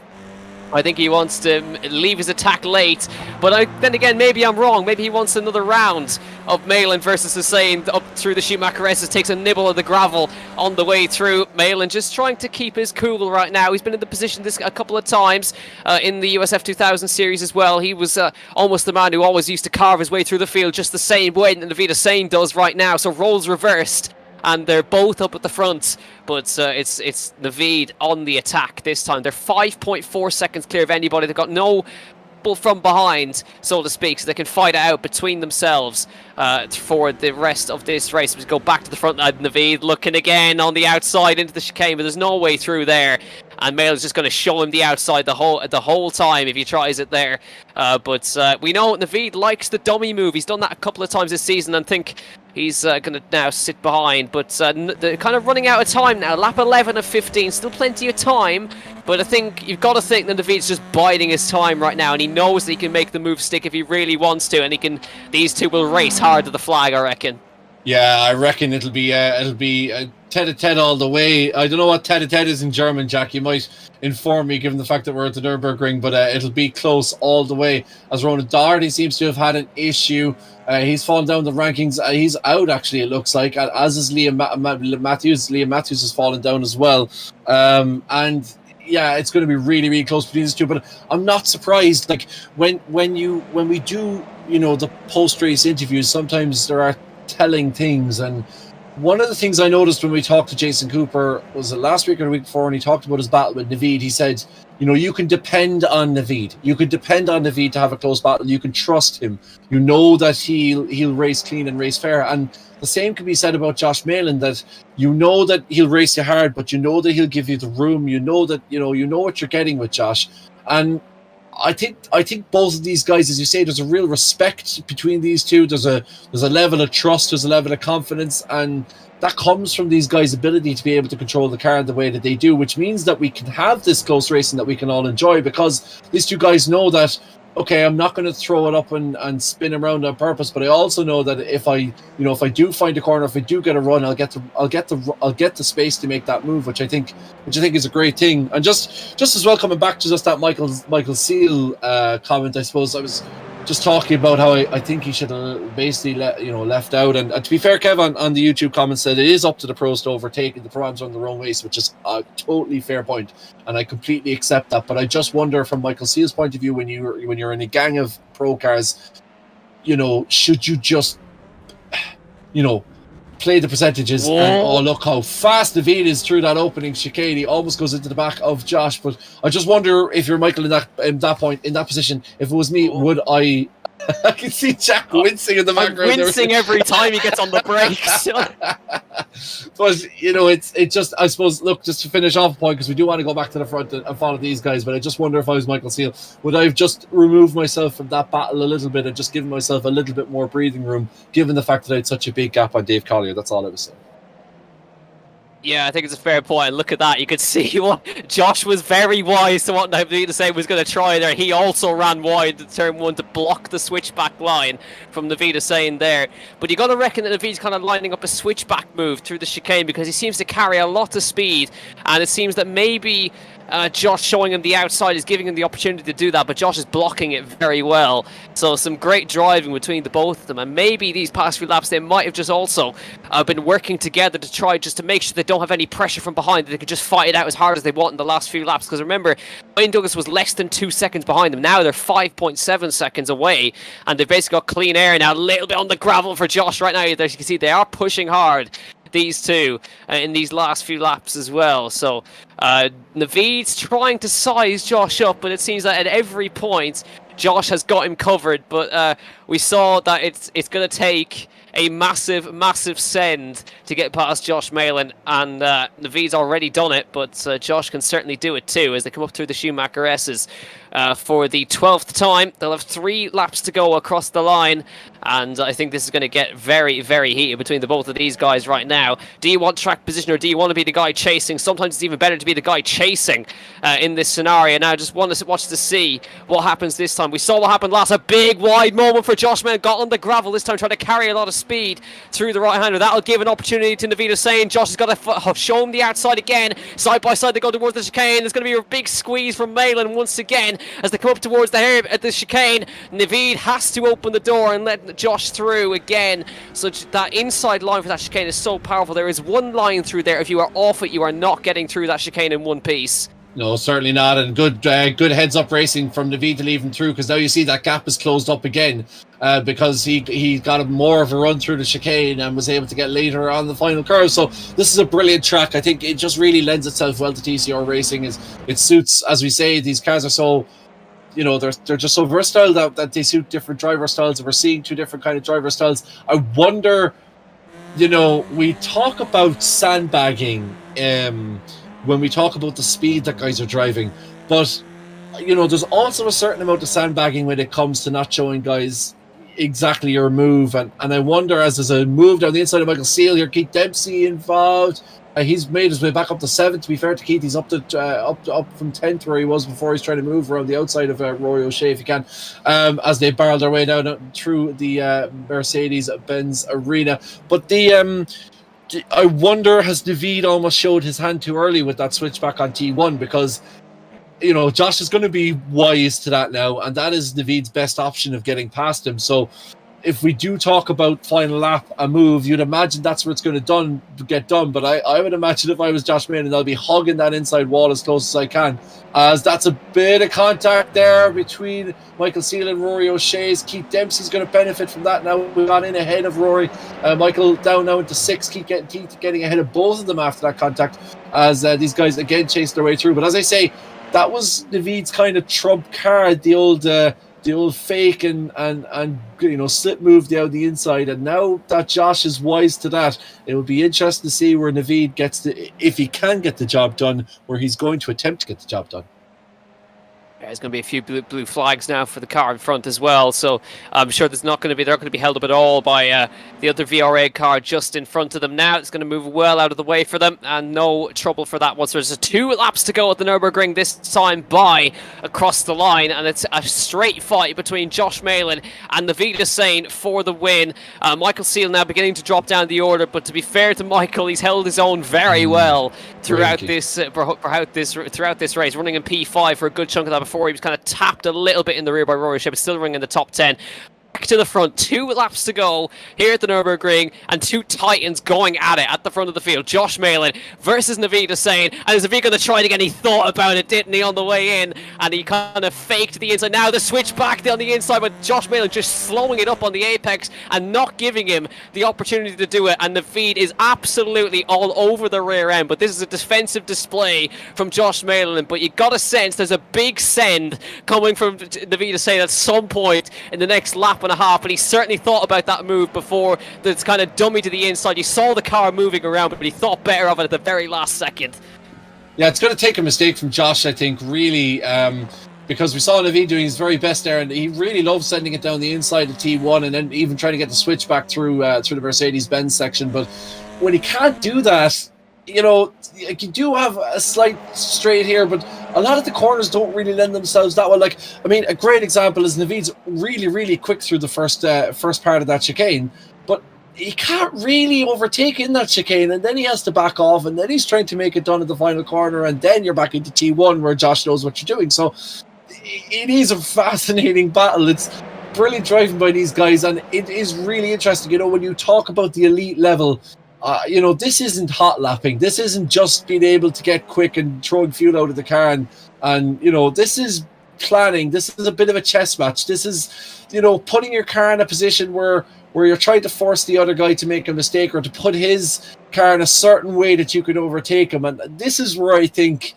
leave his attack late, but then again, maybe I'm wrong. Maybe he wants another round of Malin versus Hussain up through the Schumacher S's, takes a nibble of the gravel on the way through. Malin just trying to keep his cool right now. He's been in the position a couple of times in the USF 2000 series as well. He was almost the man who always used to carve his way through the field just the same way that Naveed Hussain does right now. So roles reversed, and they're both up at the front, but it's Naveed on the attack this time. They're 5.4 seconds clear of anybody. They've got no from behind, so to speak, so they can fight it out between themselves for the rest of this race. We go back to the front. Naveed looking again on the outside into the chicane, but there's no way through there, and Mail's just going to show him the outside the whole time if he tries it there. But we know Naveed likes the dummy move. He's done that a couple of times this season, and think he's going to now sit behind. But they're kind of running out of time now. Lap 11 of 15, still plenty of time. But I think you've got to think that Naveed's just biding his time right now, and he knows that he can make the move stick if he really wants to, and these two will race hard to the flag, I reckon. Yeah, I reckon it'll be tete-a-tete all the way. I don't know what tete-a-tete is in German, Jack. You might inform me, given the fact that we're at the Nürburgring, but it'll be close all the way. As Ronan Doherty seems to have had an issue. He's fallen down the rankings. He's out, actually, it looks like, as is Liam Matthews. Liam Matthews has fallen down as well. And yeah, it's going to be really, really close between these two. But I'm not surprised. Like when we do, you know, the post-race interviews, sometimes there are telling things. And one of the things I noticed when we talked to Jason Cooper, was it last week or the week before, when he talked about his battle with Navid, he said, you know, you can depend on Navid. You can depend on Navid to have a close battle. You can trust him. You know that he'll race clean and race fair. And the same can be said about Josh Malin, that you know that he'll race you hard, but you know that he'll give you the room. You know that, you know what you're getting with Josh. And I think both of these guys, as you say, there's a real respect between these two. There's a level of trust, there's a level of confidence, and that comes from these guys' ability to be able to control the car the way that they do, which means that we can have this close racing that we can all enjoy, because these two guys know that, okay, I'm not going to throw it up and spin around on purpose, but I also know that if I do find a corner, if I do get a run, I'll get the space to make that move, which I think is a great thing. And just as well, coming back to just that Michael Seal comment, I suppose I was just talking about how I think he should have basically left out. And to be fair, Kev on the YouTube comments said it is up to the pros to overtake it. The Pro-Ams on their own race, which is a totally fair point, and I completely accept that. But I just wonder, from Michael Seal's point of view, when you're in a gang of pro cars, you know, should you just, you know, play the percentages? Whoa. And oh, look how fast Navid is through that opening chicane. He almost goes into the back of Josh. But I just wonder, if you're Michael in that point, in that position, if it was me, would I can see Jack wincing in the background. I'm wincing every time he gets on the brakes. But you know, it's just, I suppose, look, just to finish off a point, because we do want to go back to the front and follow these guys, but I just wonder, if I was Michael Seal, would I have just removed myself from that battle a little bit and just given myself a little bit more breathing room, given the fact that I had such a big gap on Dave Collier? That's all I was saying. Yeah, I think it's a fair point. Look at that. You could see what Josh was very wise to what Navid say was going to try there. He also ran wide to turn one to block the switchback line from Navid saying there. But you got to reckon that Navid's kind of lining up a switchback move through the chicane, because he seems to carry a lot of speed, and it seems that maybe Josh showing him the outside is giving him the opportunity to do that, but Josh is blocking it very well. So some great driving between the both of them, and maybe these past few laps they might have just also been working together to try just to make sure they don't have any pressure from behind, that they could just fight it out as hard as they want in the last few laps. Because remember, Wayne Douglas was less than 2 seconds behind them. Now they're 5.7 seconds away, and they've basically got clean air now. A little bit on the gravel for Josh right now. As you can see, they are pushing hard, these two, in these last few laps as well. So Navid's trying to size Josh up, but it seems that at every point Josh has got him covered. But we saw that it's going to take a massive send to get past Josh Malin, and Navid's already done it, but Josh can certainly do it too as they come up through the Schumacher S's for the 12th time. They'll have 3 laps to go across the line, and I think this is going to get very heated between the both of these guys right now. Do you want track position, or do you want to be the guy chasing? Sometimes it's even better to be the guy chasing in this scenario. Now I just want to watch to see what happens this time. We saw what happened last, a big wide moment for Josh Malin, got on the gravel this time, trying to carry a lot of speed through the right-hander. That'll give an opportunity to Navid Hussain. Josh has got to show him the outside again. Side by side they go towards the chicane. There's going to be a big squeeze from Malin once again as they come up towards the chicane. Navid has to open the door and let Josh through again. So that inside line for that chicane is so powerful. There is one line through there. If you are off it, you are not getting through that chicane in one piece. No, certainly not. And good heads-up racing from Navid to leave him through, because now you see that gap is closed up again, because he got more of a run through the chicane and was able to get later on the final curve. So this is a brilliant track. I think it just really lends itself well to TCR racing. It suits, as we say, these cars are so, you know, they're just so versatile that they suit different driver styles, and we're seeing 2 different kind of driver styles. I wonder, you know, we talk about sandbagging when we talk about the speed that guys are driving, but you know, there's also a certain amount of sandbagging when it comes to not showing guys exactly your move, and I wonder, as there's a move down the inside of Michael Seal here, Keith Dempsey involved. He's made his way back up to 7th. To be fair to Keith, he's up from 10th where he was before. He's trying to move around the outside of Rory O'Shea if he can, as they barrel their way down through the Mercedes-Benz arena. But I wonder, has Navid almost showed his hand too early with that switchback on T1? Because, you know, Josh is going to be wise to that now, and that is Navid's best option of getting past him. So if we do talk about final lap, a move, you'd imagine that's where it's going to get done. But I would imagine if I was Josh Malan, I'll be hugging that inside wall as close as I can, as that's a bit of contact there between Michael Seal and Rory O'Shea's. Keith Dempsey's going to benefit from that now. We've gone in ahead of Rory. Michael down now into 6th. Keith getting ahead of both of them after that contact, as these guys again chase their way through. But as I say, that was Navid's kind of trump card, the old fake and slip move down the inside. And now that Josh is wise to that, it will be interesting to see where Navid gets if he can get the job done, where he's going to attempt to get the job done. There's going to be a few blue flags now for the car in front as well, so I'm sure they're not going to be held up at all by the other VRA car just in front of them now. It's going to move well out of the way for them, and no trouble for that once there's 2 laps to go at the Nürburgring, this time by across the line, and it's a straight fight between Josh Malan and Navid Hussain for the win. Michael Seal now beginning to drop down the order, but to be fair to Michael, he's held his own very well throughout this race, running in P5 for a good chunk of that before he was kind of tapped a little bit in the rear by Rory O'Shea, but still running in the top 10. Back to the front, 2 laps to go here at the Nürburgring, and 2 titans going at it at the front of the field. Josh Malan versus Navid Hussain, and is Navid going to try it again? He thought about it, didn't he, on the way in, and he kind of faked the inside. Now the switch back on the inside, but Josh Malan just slowing it up on the apex and not giving him the opportunity to do it, and Navid is absolutely all over the rear end. But this is a defensive display from Josh Malan, but you got a sense there's a big send coming from Navid Hussain at some point in the next lap and a half, and he certainly thought about that move before. That's kind of dummy to the inside. You saw the car moving around, but he thought better of it at the very last second. Yeah, it's going to take a mistake from Josh, I think, really, because we saw Navid doing his very best there, and he really loves sending it down the inside of T1 and then even trying to get the switch back through the Mercedes-Benz section. But when he can't do that, you do have a slight straight here, but a lot of the corners don't really lend themselves that well. A great example is Navid's really, really quick through the first part of that chicane, but he can't really overtake in that chicane, and then he has to back off, and then he's trying to make it done at the final corner, and then you're back into T1 where Josh knows what you're doing. So it is a fascinating battle. It's brilliant driving by these guys, and it is really interesting. When you talk about the elite level, this isn't hot lapping. This isn't just being able to get quick and throwing fuel out of the car. And this is planning. This is a bit of a chess match. This is, putting your car in a position where you're trying to force the other guy to make a mistake, or to put his car in a certain way that you can overtake him. And this is where I think,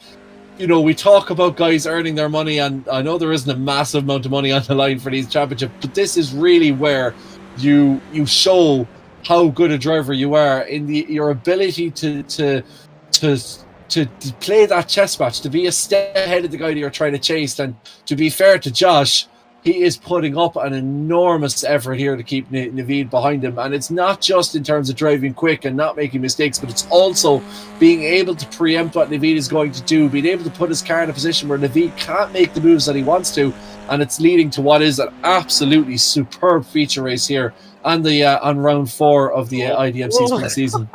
we talk about guys earning their money, and I know there isn't a massive amount of money on the line for these championships, but this is really where you show how good a driver you are in your ability to play that chess match, to be a step ahead of the guy that you're trying to chase. And to be fair to Josh, he is putting up an enormous effort here to keep Navid behind him. And it's not just in terms of driving quick and not making mistakes, but it's also being able to preempt what Navid is going to do, being able to put his car in a position where Navid can't make the moves that he wants to. And it's leading to what is an absolutely superb feature race here on round 4 of the iDMC Spring season.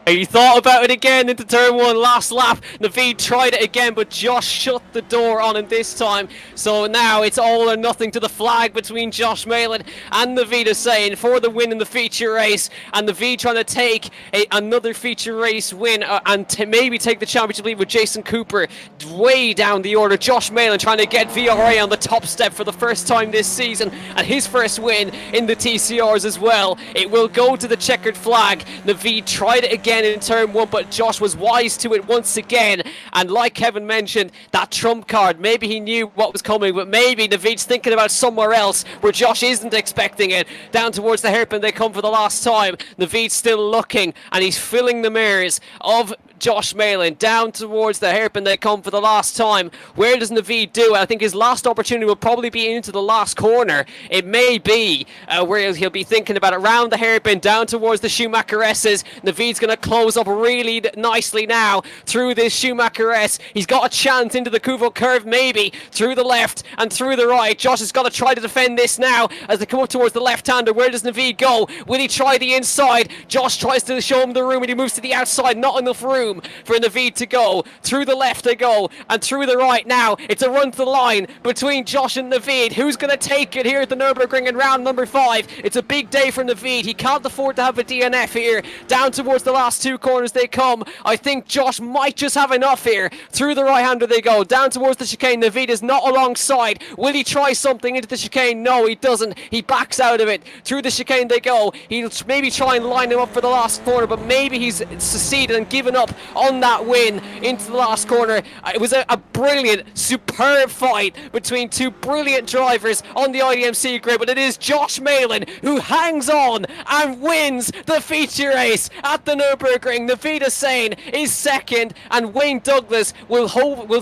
He thought about it again into turn 1, last lap. Navid tried it again, but Josh shut the door on him this time. So now it's all or nothing to the flag between Josh Malan and Navid Hussain for the win in the feature race. And Navid trying to take another feature race win and to maybe take the championship lead with Jason Cooper way down the order. Josh Malan trying to get VRA on the top step for the first time this season, and his first win in the TCRs as well. It will go to the checkered flag. Navid tried it again in turn 1, but Josh was wise to it once again. And like Kevin mentioned, that trump card, maybe he knew what was coming, but maybe Navid's thinking about somewhere else where Josh isn't expecting it. Down towards the hairpin they come for the last time. Navid's still looking, and he's filling the mirrors of Josh Malan. Down towards the hairpin they come for the last time. Where does Navid do? I think his last opportunity will probably be into the last corner. It may be where he'll be thinking about it. Around the hairpin, down towards the Schumacher S's. Navid's going to close up really nicely now through this Schumacher S. He's got a chance into the Kuvo curve, maybe through the left and through the right. Josh has got to try to defend this now as they come up towards the left-hander. Where does Navid go? Will he try the inside? Josh tries to show him the room, and he moves to the outside. Not enough room. room for Naveed to go. Through the left they go, and through the right now. It's a run to the line between Josh and Naveed. Who's going to take it here at the Nürburgring in round number 5? It's a big day for Naveed. He can't afford to have a DNF here. Down towards the last 2 corners they come. I think Josh might just have enough here. Through the right-hander they go. Down towards the chicane. Naveed is not alongside. Will he try something into the chicane? No, he doesn't. He backs out of it. Through the chicane they go. He'll maybe try and line him up for the last corner, but maybe he's seceded and given up on that win into the last corner. It was a brilliant, superb fight between 2 brilliant drivers on the iDMC grid, but it is Josh Malin who hangs on and wins the feature race at the Nürburgring. Naveed Hussain is second, and Wayne Douglas will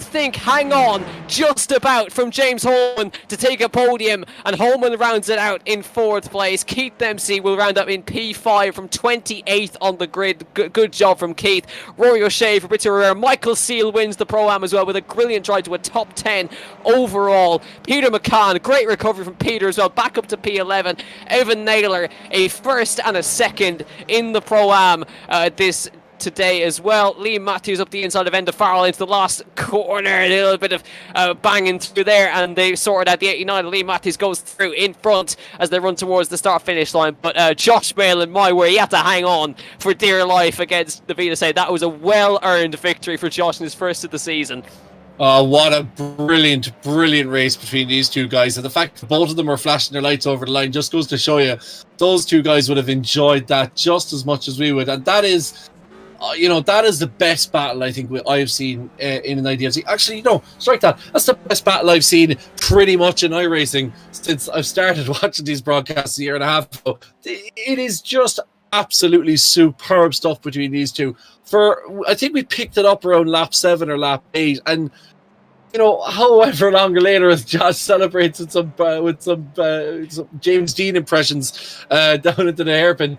think hang on just about from James Holman to take a podium, and Holman rounds it out in 4th place. Keith Dempsey will round up in P5 from 28th on the grid. Good job from Keith. Rory O'Shea for Brito Rivera. Michael Seal wins the Pro-Am as well with a brilliant drive to a top 10 overall. Peter McCann, great recovery from Peter as well, back up to P11. Evan Naylor, a 1st and a 2nd in the Pro-Am this today as well. Liam Matthews up the inside of Enda Farrell into the last corner. A little bit of banging through there, and they sorted out the 89. Liam Matthews goes through in front as they run towards the start-finish line. But Josh Malin, my word, he had to hang on for dear life against Naveed Hussain. That was a well-earned victory for Josh in his first of the season. What a brilliant race between these 2 guys. And the fact that both of them are flashing their lights over the line just goes to show you those 2 guys would have enjoyed that just as much as we would. And that is, that is the best battle I think I've seen in an iDMC. Actually, no, strike that. That's the best battle I've seen pretty much in iRacing since I've started watching these broadcasts a year and a half ago. It is just absolutely superb stuff between these 2. I think we picked it up around lap 7 or lap 8, and however long later, as Josh celebrates with some James Dean impressions down into the hairpin,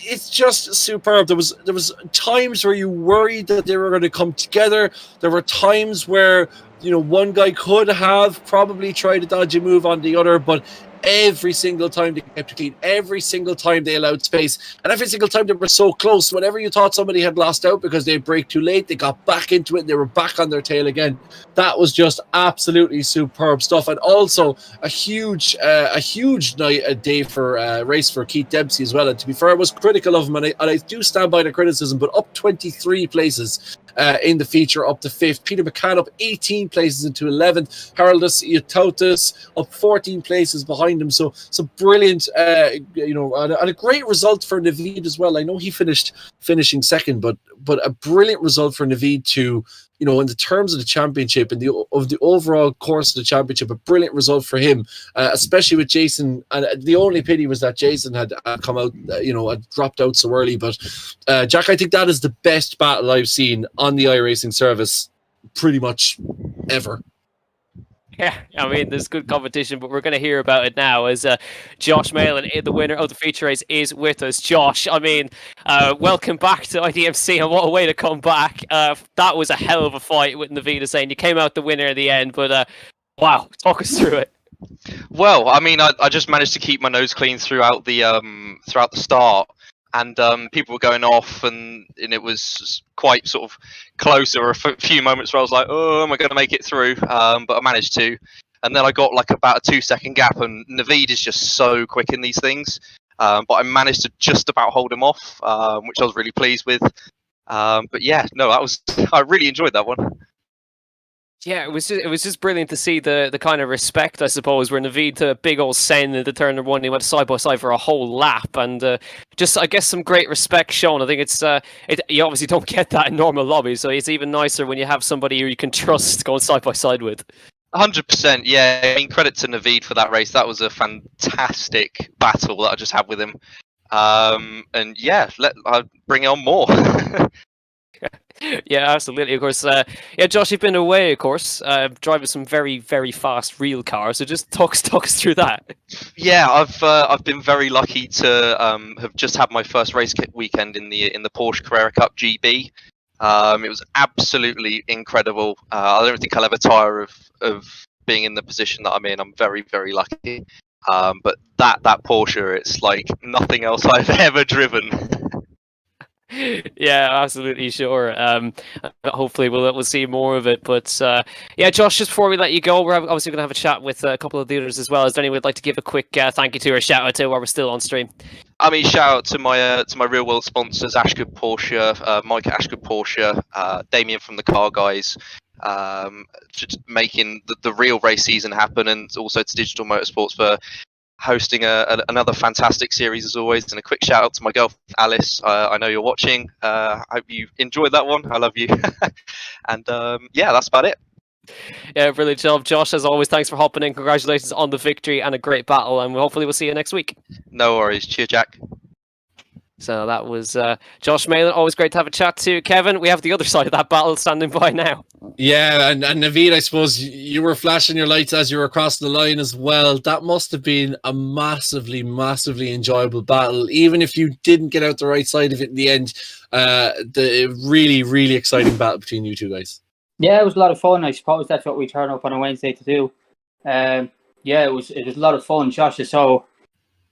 it's just superb. There was times where you worried that they were going to come together. There were times where one guy could have probably tried a dodgy move on the other, but every single time they kept it clean, every single time they allowed space, and every single time they were so close. Whenever you thought somebody had lost out because they brake too late, they got back into it and they were back on their tail again. That was just absolutely superb stuff, and also a huge night, a day for race for Keith Dempsey as well. And to be fair, I was critical of him, and I do stand by the criticism, but up 23 places in the feature, up to 5th. Peter McCann up 18 places into 11th. Haraldus Iotautas up 14 places behind him. So brilliant, and a great result for Naveed as well. I know he finishing second, but a brilliant result for Naveed to, in the terms of the championship and of the overall course of the championship, a brilliant result for him, especially with Jason. And the only pity was that Jason had come out, had dropped out so early. But Jack, I think that is the best battle I've seen on the iRacing service pretty much ever. Yeah, I mean, there's good competition, but we're going to hear about it now as Josh Malin, the winner of the feature race, is with us. Josh, I mean, welcome back to iDMC, and what a way to come back. That was a hell of a fight with Naveed Hussain. You came out the winner at the end, but wow, talk us through it. Well, I mean, I just managed to keep my nose clean throughout the start. And people were going off, and it was quite sort of close. There were a few moments where I was like, oh, am I going to make it through? But I managed to. And then I got like about a 2-second gap, and Naveed is just so quick in these things. But I managed to just about hold him off, which I was really pleased with. But yeah, no, I really enjoyed that one. Yeah, it was just brilliant to see the kind of respect, I suppose, where Naveed to a big old Sen in the turn of one, he went side by side for a whole lap, and just, I guess, some great respect shown. I think you obviously don't get that in normal lobbies, so it's even nicer when you have somebody who you can trust going side by side with. 100%, yeah. I mean, credit to Naveed for that race. That was a fantastic battle that I just had with him. And yeah, I'll bring on more. Yeah, absolutely. Of course, yeah, Josh, you've been away, of course, driving some very, very fast real cars. So just talk us through that. Yeah, I've been very lucky to have just had my first race weekend in the Porsche Carrera Cup GB. It was absolutely incredible. I don't think I'll ever tire of being in the position that I'm in. I'm very, very lucky. But that Porsche, it's like nothing else I've ever driven. Yeah, absolutely sure. Hopefully we'll see more of it. But yeah, Josh, just before we let you go, we're obviously going to have a chat with a couple of the others as well. Is there anyone would like to give a quick thank you to or shout out to while we're still on stream? I mean, shout out to my real world sponsors, Ashgood Porsche, Mike at Ashgood Porsche, Damien from the Car Guys, just making the real race season happen, and also to Digital Motorsports for hosting another fantastic series as always. And a quick shout out to my girlfriend Alice. I know you're watching. I hope you enjoyed that one. I love you. And yeah, that's about it. Yeah, brilliant job, Josh. As always, thanks for hopping in. Congratulations on the victory and a great battle. And hopefully we'll see you next week. No worries. Cheers, Jack. So that was Josh Malin. Always great to have a chat to. Kevin, we have the other side of that battle standing by now. Yeah, and Naveed, I suppose you were flashing your lights as you were crossing the line as well. That must have been a massively, massively enjoyable battle. Even if you didn't get out the right side of it in the end, the really, really exciting battle between you two guys. Yeah, it was a lot of fun. I suppose that's what we turn up on a Wednesday to do. Yeah, it was a lot of fun. Josh is so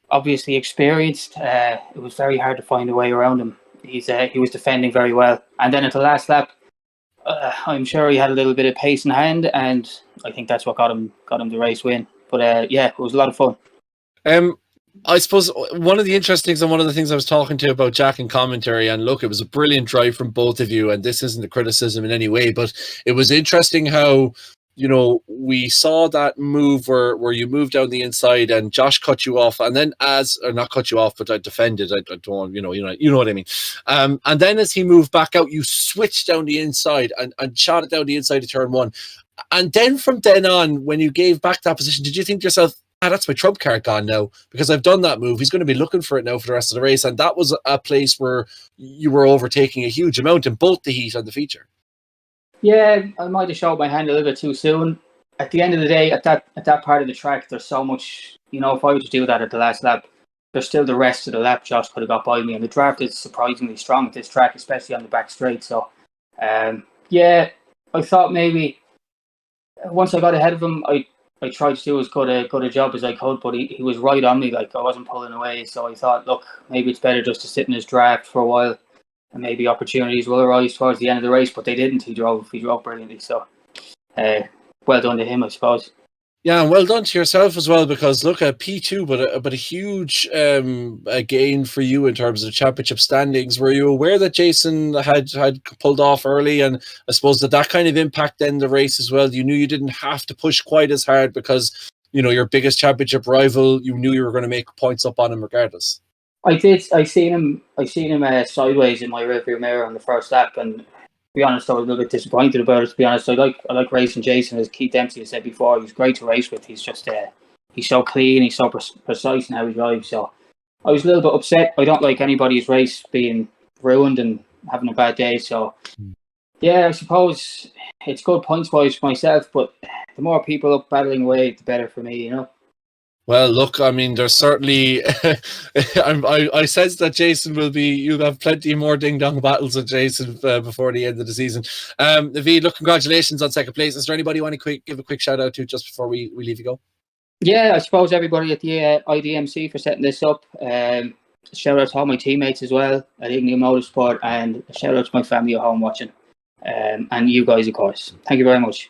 obviously experienced. It was very hard to find a way around him. He was defending very well, and then at the last lap, I'm sure he had a little bit of pace in hand, and I think that's what got him the race win. But yeah, it was a lot of fun. I suppose one of the interesting things and one of the things I was talking to about Jack in commentary, and look, it was a brilliant drive from both of you, and this isn't a criticism in any way, but it was interesting how, you know, we saw that move where you moved down the inside and Josh cut you off, and then not cut you off, but I defended. I don't want, you know what I mean. And then as he moved back out, you switched down the inside and shot it down the inside of turn one. And then from then on, when you gave back that position, did you think to yourself, that's my trump card gone now because I've done that move? He's going to be looking for it now for the rest of the race. And that was a place where you were overtaking a huge amount in both the heat and the feature. Yeah, I might have showed my hand a little bit too soon. At the end of the day, at that part of the track, there's so much, you know, if I were to do that at the last lap, there's still the rest of the lap Josh could have got by me. And the draft is surprisingly strong at this track, especially on the back straight. So, yeah, I thought maybe once I got ahead of him, I tried to do as good a job as I could, but he was right on me, like I wasn't pulling away. So I thought, look, maybe it's better just to sit in his draft for a while, and maybe opportunities will arise towards the end of the race. But they didn't. He drove brilliantly. So, well done to him, I suppose. Yeah, and well done to yourself as well, because look at P2, but a huge gain for you in terms of the championship standings. Were you aware that Jason had pulled off early, and I suppose that kind of impact then the race as well? You knew you didn't have to push quite as hard because, you know, your biggest championship rival, you knew you were going to make points up on him regardless. I did. I seen him sideways in my rearview mirror on the first lap, and to be honest, I was a little bit disappointed about it. To be honest, I like racing Jason, as Keith Dempsey has said before. He's great to race with. He's just he's so clean. He's so precise in how he drives. So I was a little bit upset. I don't like anybody's race being ruined and having a bad day. So yeah, I suppose it's good points wise for myself. But the more people up battling away, the better for me. You know. Well, look, I mean, there's certainly, I sense that Jason you'll have plenty more ding-dong battles with Jason before the end of the season. Naveed, look, congratulations on second place. Is there anybody you want to give a quick shout out to just before we leave you go? Yeah, I suppose everybody at the iDMC for setting this up. Shout out to all my teammates as well at Digital-Motorsports, and a shout out to my family at home watching. And you guys, of course. Thank you very much.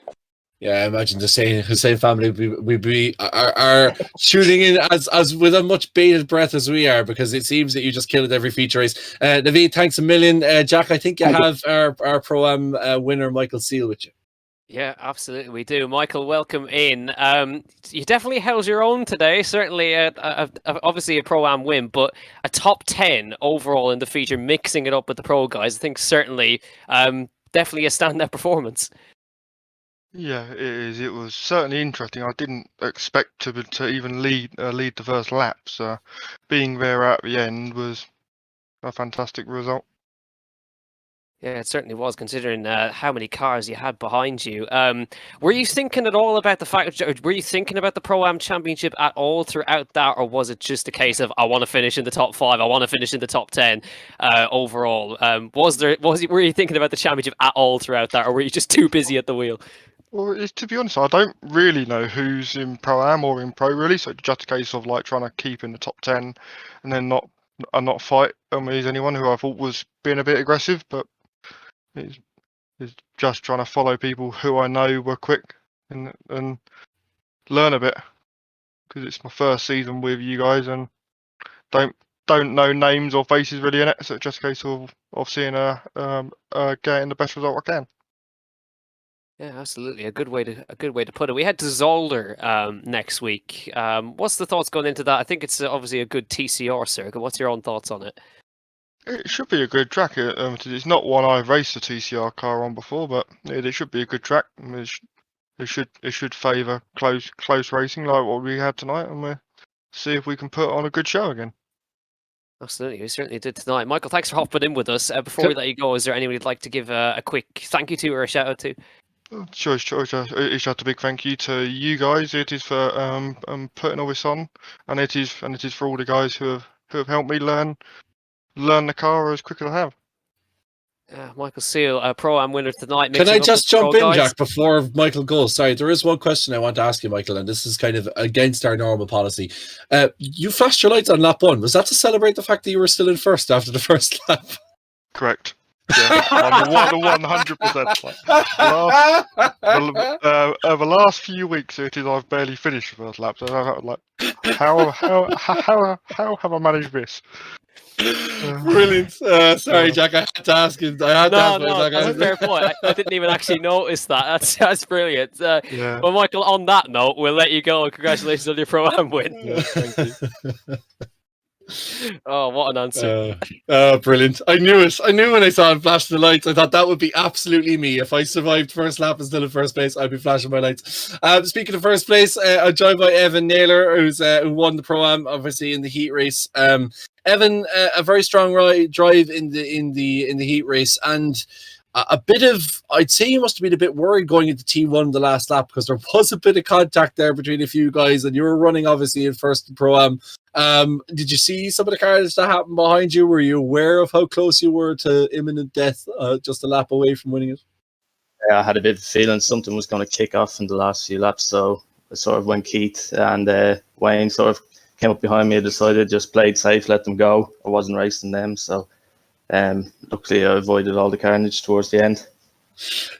Yeah, I imagine the same family are shooting in as with a much bated breath as we are, because it seems that you just kill it every feature race. Naveed, thanks a million. Jack, I think you have our Pro-Am winner, Michael Seal, with you. Yeah, absolutely, we do. Michael, welcome in. You definitely held your own today. Certainly, obviously a Pro-Am win, but a top 10 overall in the feature, mixing it up with the Pro guys. I think certainly, definitely a standout performance. Yeah, it is. It was certainly interesting. I didn't expect to even lead the first lap. So being there at the end was a fantastic result. Yeah, it certainly was, considering how many cars you had behind you. Were you thinking at all about the fact? Were you thinking about the Pro-Am Championship at all throughout that, or was it just a case of I want to finish in the top 5, I want to finish in the top 10 overall? Were you thinking about the championship at all throughout that, or were you just too busy at the wheel? Well, to be honest, I don't really know who's in Pro-Am or in Pro really, so it's just a case of like trying to keep in the top 10 and then not not fight with anyone who I thought was being a bit aggressive, but it's just trying to follow people who I know were quick and learn a bit, because it's my first season with you guys and don't know names or faces really in it, so it's just a case of seeing getting the best result I can. Yeah, absolutely. A good way to put it. We head to Zolder next week. What's the thoughts going into that? I think it's obviously a good TCR circuit. What's your own thoughts on it? It should be a good track. It's not one I've raced a TCR car on before, but it should be a good track. It should favour close racing like what we had tonight, and we'll see if we can put on a good show again. Absolutely, we certainly did tonight. Michael, thanks for hopping in with us. Before we let you go, is there anyone you'd like to give a quick thank you to or a shout out to? Sure. It's just a big thank you to you guys. It is for putting all this on, and it is for all the guys who have helped me learn the car as quick as I have. Michael Seal, Pro-Am winner tonight. Can I just jump in, Jack, before Michael goes? Sorry, there is one question I want to ask you, Michael, and this is kind of against our normal policy. You flashed your lights on lap 1. Was that to celebrate the fact that you were still in first after the first lap? Correct. Yeah, 100%. The last few weeks, I've barely finished the first lap. So I'm like, how have I managed this? Brilliant. Sorry, Jack. I had to ask him. That's a fair point. I didn't even actually notice that. That's brilliant. Yeah. Well, Michael, on that note, we'll let you go. Congratulations on your Pro-Am win. Yeah, thank you. Oh, what an answer. Brilliant. I knew it. I knew when I saw him flash the lights. I thought that would be absolutely me. If I survived first lap and still in first place, I'd be flashing my lights. Speaking of first place, I'm joined by Evan Naylor, who won the Pro-Am, obviously, in the heat race. Evan, a very strong drive in the heat race, and a bit of, I'd say you must have been a bit worried going into T1 the last lap, because there was a bit of contact there between a few guys, and you were running obviously in first Pro-Am. Did you see some of the cars that happened behind you? Were you aware of how close you were to imminent death, just a lap away from winning it? Yeah, I had a bit of a feeling something was going to kick off in the last few laps, so I sort of went Keith and Wayne sort of came up behind me. I decided just played safe, let them go. I wasn't racing them, so luckily I avoided all the carnage towards the end.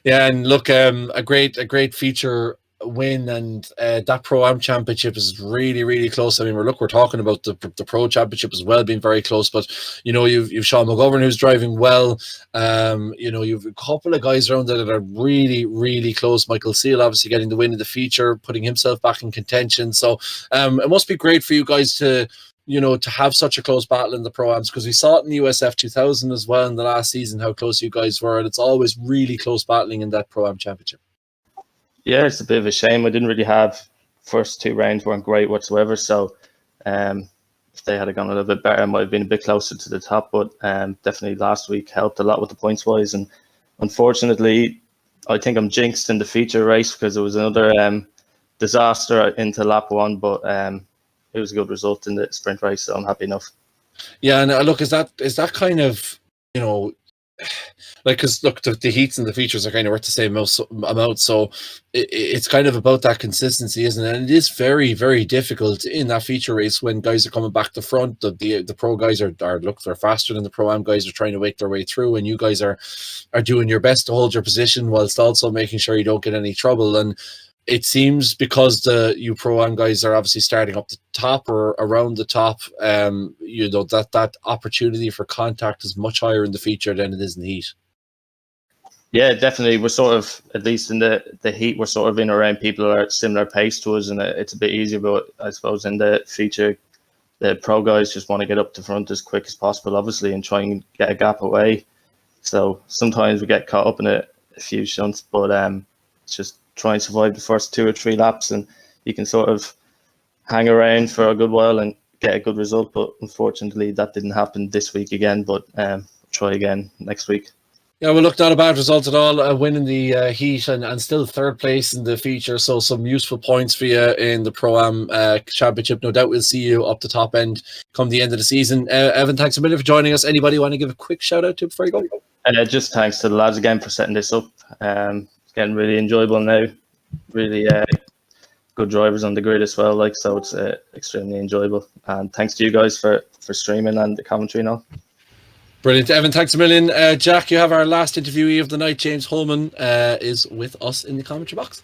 Yeah, and look, a great feature win, and that Pro-Am championship is really, really close. I mean, we're talking about the Pro Championship as well being very close, but you've Sean McGovern who's driving well. You've a couple of guys around there that are really, really close. Michael Seal obviously getting the win in the feature, putting himself back in contention. So it must be great for you guys to have such a close battle in the Pro-Ams, because we saw it in the USF 2000 as well in the last season, how close you guys were, and it's always really close battling in that Pro-Am championship. Yeah, it's a bit of a shame. I didn't really have first two rounds weren't great whatsoever, so if they had gone a little bit better, I might have been a bit closer to the top, but definitely last week helped a lot with the points wise, and unfortunately I think I'm jinxed in the feature race because it was another disaster into lap 1, but it was a good result in the sprint race, so I'm happy enough. Yeah, and look, is that kind of, like, because look, the heats and the features are kind of worth the same amount, so it's kind of about that consistency, isn't it? And it is very, very difficult in that feature race when guys are coming back to front. The pro guys they're faster than the Pro-Am guys, are trying to make their way through, and you guys are doing your best to hold your position whilst also making sure you don't get any trouble. And it seems because you Pro-Am guys are obviously starting up the top or around the top, that opportunity for contact is much higher in the feature than it is in the heat. Yeah, definitely. We're sort of, at least in the heat, we're sort of in around people who are at similar pace to us, and it's a bit easier. But I suppose in the feature, the pro guys just want to get up to front as quick as possible, obviously, and try and get a gap away. So sometimes we get caught up in a few shunts, but it's just try and survive the first 2 or 3 laps, and you can sort of hang around for a good while and get a good result. But unfortunately, that didn't happen this week again, but try again next week. Yeah, well, look, not a bad result at all. A win in the heat and still third place in the feature. So some useful points for you in the Pro-Am championship. No doubt we'll see you up the top end come the end of the season. Evan, thanks a million for joining us. Anybody want to give a quick shout out to before you go? Just thanks to the lads again for setting this up. It's getting really enjoyable now. Really good drivers on the grid as well. Like, so it's extremely enjoyable. And thanks to you guys for streaming and the commentary and all. Brilliant, Evan. Thanks a million. Jack, you have our last interviewee of the night. James Holman is with us in the commentary box.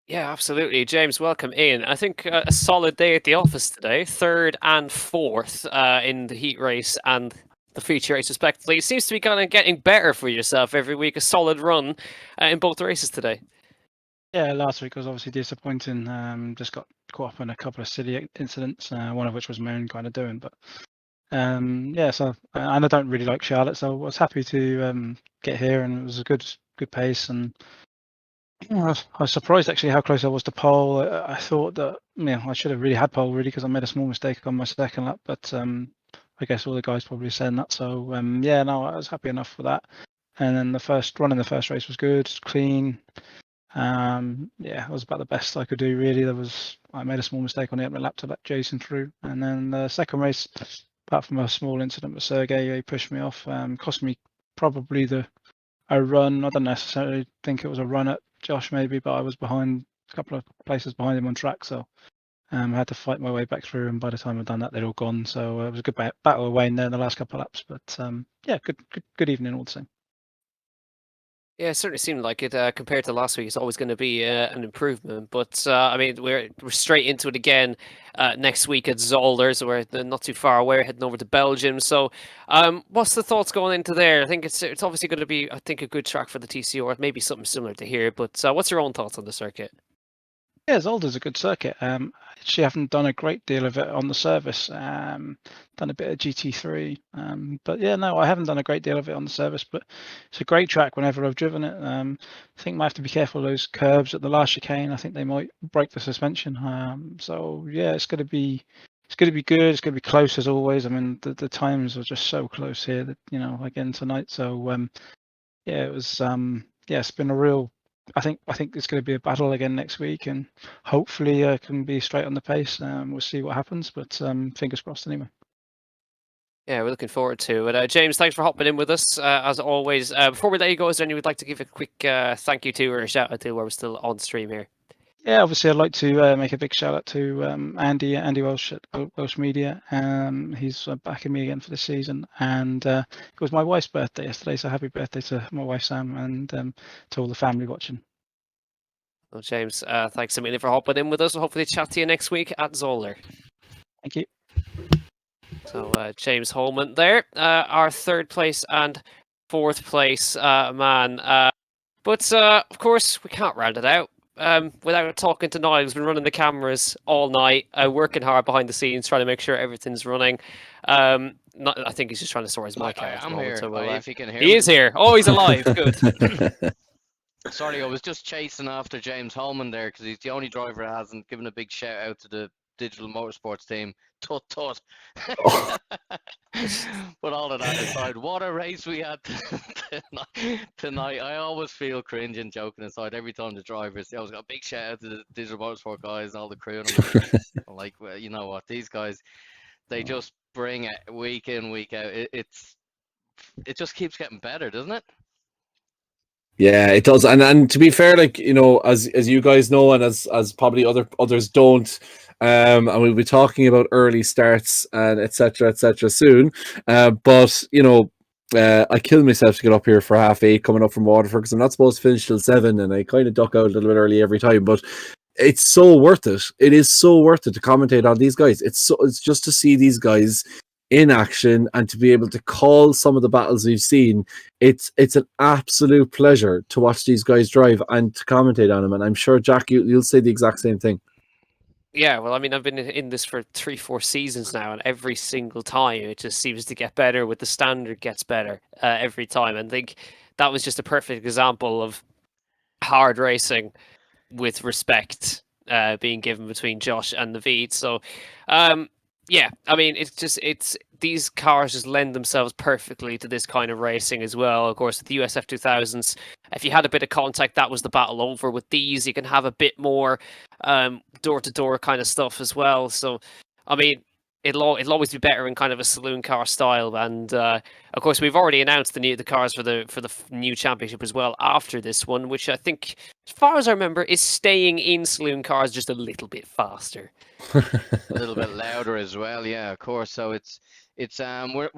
Yeah, absolutely. James, welcome in. I think a solid day at the office today, 3rd and 4th in the heat race and the feature race respectively. It seems to be kind of getting better for yourself every week, a solid run in both races today. Yeah, last week was obviously disappointing. Just got caught up in a couple of silly incidents, one of which was my own kind of doing. But yeah, so and I don't really like Charlotte, so I was happy to get here, and it was a good pace. And I was surprised actually how close I was to pole. I thought that I should have really had pole really because I made a small mistake on my second lap, but I guess all the guys probably saying that. So yeah, no, I was happy enough for that. And then the first run in the first race was good, clean. Yeah, it was about the best I could do really. I made a small mistake on the opening lap to let Jason through, and then the second race, apart from a small incident with Sergey, he pushed me off, cost me probably a run. I don't necessarily think it was a run at Josh maybe, but I was behind a couple of places behind him on track, so I had to fight my way back through, and by the time I'd done that, they'd all gone. So it was a good battle away in there in the last couple of laps, but yeah, good evening all the same. Yeah, it certainly seemed like it compared to last week. It's always going to be an improvement, but I mean, we're straight into it again next week at Zolder, so we're not too far away. We're heading over to Belgium. So, what's the thoughts going into there? I think it's obviously going to be, I think, a good track for the TCR. Maybe something similar to here, but what's your own thoughts on the circuit? Yeah, Zolder's a good circuit. Actually, haven't done a great deal of it on the service. Done a bit of GT3, but yeah, no, I haven't done a great deal of it on the service. But it's a great track whenever I've driven it. I think I might have to be careful of those curbs at the last chicane. I think they might break the suspension. So yeah, it's going to be good. It's going to be close as always. I mean, the times are just so close here that again tonight. So yeah, it was yeah, it's been a real. I think it's going to be a battle again next week, and hopefully I can be straight on the pace. We'll see what happens, but fingers crossed anyway. Yeah, we're looking forward to it. James, thanks for hopping in with us, as always. Before we let you go, is there anyone you'd like to give a quick thank you to or a shout out to while we're still on stream here? Yeah, obviously I'd like to make a big shout out to Andy Welsh at Welsh Media. He's backing me again for the season, and it was my wife's birthday yesterday, so happy birthday to my wife Sam, and to all the family watching. Well, James, thanks a million for hopping in with us. We'll hopefully chat to you next week at Zolder. Thank you. So James Holman there, our 3rd place and 4th place man. But of course, we can't round it out without talking to Niall, who's been running the cameras all night, working hard behind the scenes, trying to make sure everything's running. I think he's just trying to sort his mic out. I'm here. So if you can hear he me. is here. Oh, he's alive. Good. Sorry, I was just chasing after James Holman there because he's the only driver that hasn't given a big shout out to the Digital-Motorsports team. Tut. But all of that aside, what a race we had tonight. I always feel cringe and joking aside every time the drivers. I was got a big shout out to the Digital-Motorsport guys and all the crew. And I'm like, well, you know what? These guys, they just bring it week in, week out. It just keeps getting better, doesn't it? Yeah, it does. And to be fair, like, as you guys know, and as probably others don't, and we'll be talking about early starts and etc soon. But I kill myself to get up here for 8:30 coming up from Waterford because I'm not supposed to finish till 7, and I kind of duck out a little bit early every time. But it's so worth it. It is so worth it to commentate on these guys. It's just to see these guys in action and to be able to call some of the battles we've seen. It's an absolute pleasure to watch these guys drive and to commentate on them. And I'm sure, Jack, you'll say the exact same thing. Yeah, well, I mean, I've been in this for 3-4 seasons now, and every single time it just seems to get better. With the standard gets better every time, and I think that was just a perfect example of hard racing with respect being given between Josh and Naveed. So, yeah, I mean, it's these cars just lend themselves perfectly to this kind of racing as well. Of course, with the USF 2000s, if you had a bit of contact, that was the battle over. With these, you can have a bit more door-to-door kind of stuff as well. So, I mean, it'll always be better in kind of a saloon car style. And of course, we've already announced the cars for the new championship as well after this one, which I think, as far as I remember, is staying in saloon cars just a little bit faster. A little bit louder as well, yeah, of course. So it's we're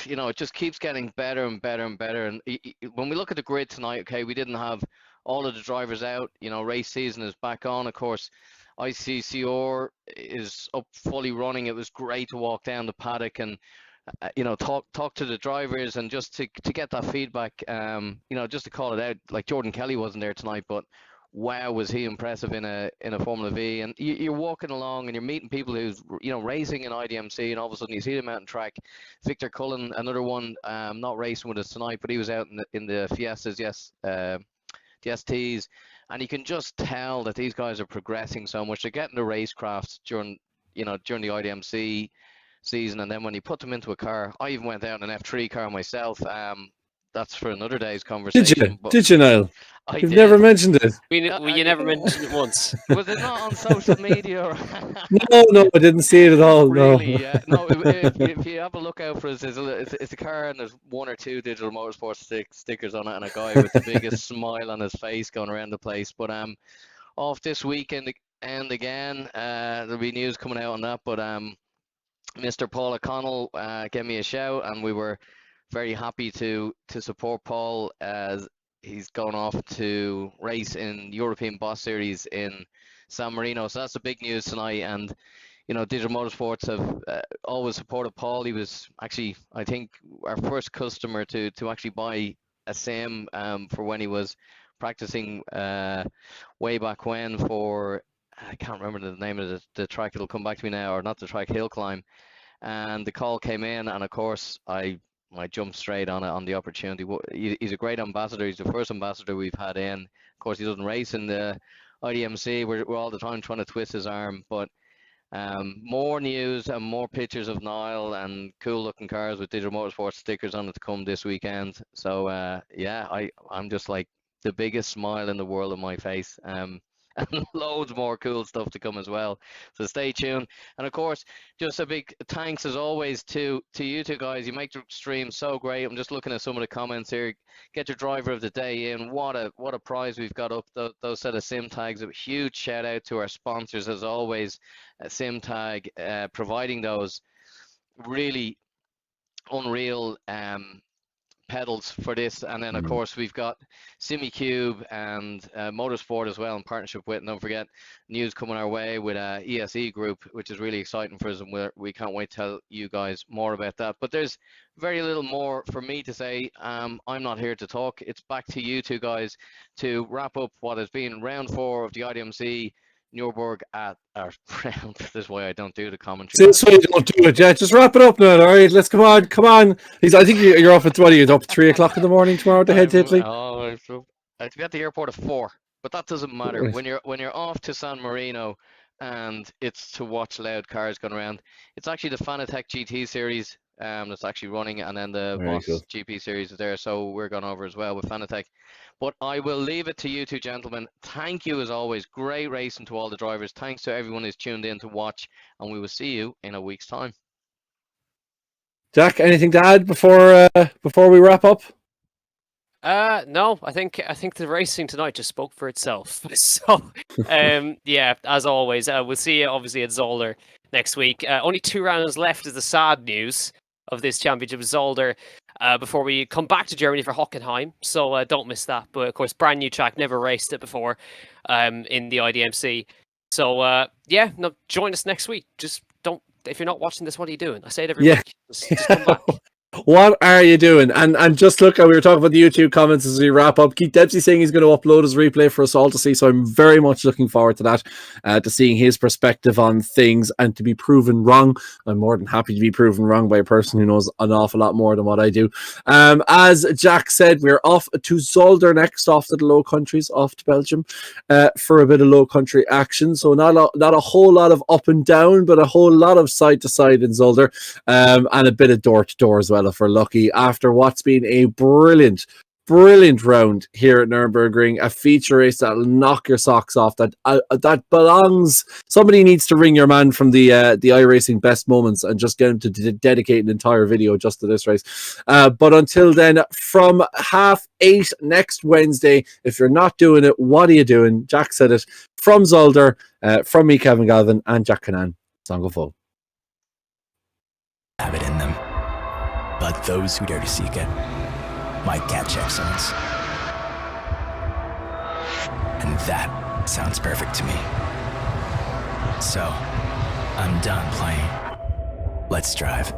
you know, it just keeps getting better and better and better. And when we look at the grid tonight, okay, we didn't have all of the drivers out. You know, race season is back on. Of course, ICCR is up fully running. It was great to walk down the paddock and you know, talk to the drivers and just to get that feedback. You know, just to call it out, like Jordan Kelly wasn't there tonight, but wow, was he impressive in a Formula V. And you're walking along and you're meeting people who's, you know, racing in iDMC, and all of a sudden you see them out on track. Victor Cullen, another one, not racing with us tonight, but he was out in the Fiestas, yes, the STs, and you can just tell that these guys are progressing so much. They're getting the racecraft during the iDMC season, and then when you put them into a car, I even went out in an F3 car myself. That's for another day's conversation. Did you, Niall? You've did. never mentioned it. You never mentioned it once. Was it not on social media? Or... No, I didn't see it at all. Really? No. Yeah. No. If you have a look out for us, it's a car and there's 1 or 2 Digital-Motorsports stickers on it, and a guy with the biggest smile on his face going around the place. But off this weekend and again, there'll be news coming out on that. But Mr. Paul O'Connell gave me a shout, and we were very happy to support Paul as he's going off to race in European Boss Series in San Marino. So that's the big news tonight. And you know, Digital Motorsports have always supported Paul. He was actually, I think, our first customer to actually buy a sim for when he was practicing way back when for, I can't remember the name of the track. It'll come back to me now, or not the track, Hill Climb. And the call came in, and of course I jumped straight on it, on the opportunity. He's a great ambassador. He's the first ambassador we've had in. Of course, he doesn't race in the iDMC. We're all the time trying to twist his arm. But more news and more pictures of Niall and cool looking cars with Digital Motorsports stickers on it to come this weekend. So yeah, I'm just like the biggest smile in the world on my face. And loads more cool stuff to come as well. So stay tuned. And of course, just a big thanks as always to you two guys. You make the stream so great. I'm just looking at some of the comments here. Get your driver of the day in. What a prize we've got up. Those set of SIMTAGs. A huge shout out to our sponsors as always. SIMTAG providing those really unreal pedals for this. And then of course we've got SimiCube and Motorsport as well in partnership with, and don't forget, news coming our way with ESE Group, which is really exciting for us, and we can't wait to tell you guys more about that. But there's very little more for me to say. I'm not here to talk. It's back to you two guys to wrap up what has been round 4 of the iDMC Nürburgring at our round. This is why I don't do the commentary. This way you don't do it, yeah. Just wrap it up now, all right? Let's come on. I think you're up at what? You're up at 3 o'clock in the morning tomorrow to head to Italy. Oh, I have to be at the airport at 4, but that doesn't matter. Right. When you're off to San Marino and it's to watch loud cars going around. It's actually the Fanatec GT series that's actually running, and then the Very Boss cool. GP series is there. So we're going over as well with Fanatec. But I will leave it to you two gentlemen. Thank you as always. Great racing to all the drivers. Thanks to everyone who's tuned in to watch, and we will see you in a week's time. Jack, anything to add before we wrap up? No, I think the racing tonight just spoke for itself. So, yeah, as always, we'll see you obviously at Zolder next week. Only 2 rounds left is the sad news of this championship, Zolder, before we come back to Germany for Hockenheim. So don't miss that. But of course, brand new track, never raced it before in the iDMC. So yeah, no, join us next week. Just don't. If you're not watching this, what are you doing? I say it every week. Just come back. What are you doing? And just look, we were talking about the YouTube comments as we wrap up. Keith Dempsey saying he's going to upload his replay for us all to see, so I'm very much looking forward to that, to seeing his perspective on things and to be proven wrong. I'm more than happy to be proven wrong by a person who knows an awful lot more than what I do. As Jack said, we're off to Zolder next, off to the Low Countries, off to Belgium, for a bit of low country action. So not a whole lot of up and down, but a whole lot of side to side in Zolder, and a bit of door to door as well, if we're lucky, after what's been a brilliant brilliant round here at Nürburgring, a feature race that'll knock your socks off. That belongs. Somebody needs to ring your man from the iRacing Best Moments and just get him to dedicate an entire video just to this race. But until then, from 8:30 next Wednesday, if you're not doing it, what are you doing? Jack said it. From Zolder, from me, Kevin Galvin, and Jack Canan. Song of Full. Have it in them, but those who dare to seek it might catch excellence. And that sounds perfect to me. So, I'm done playing. Let's drive.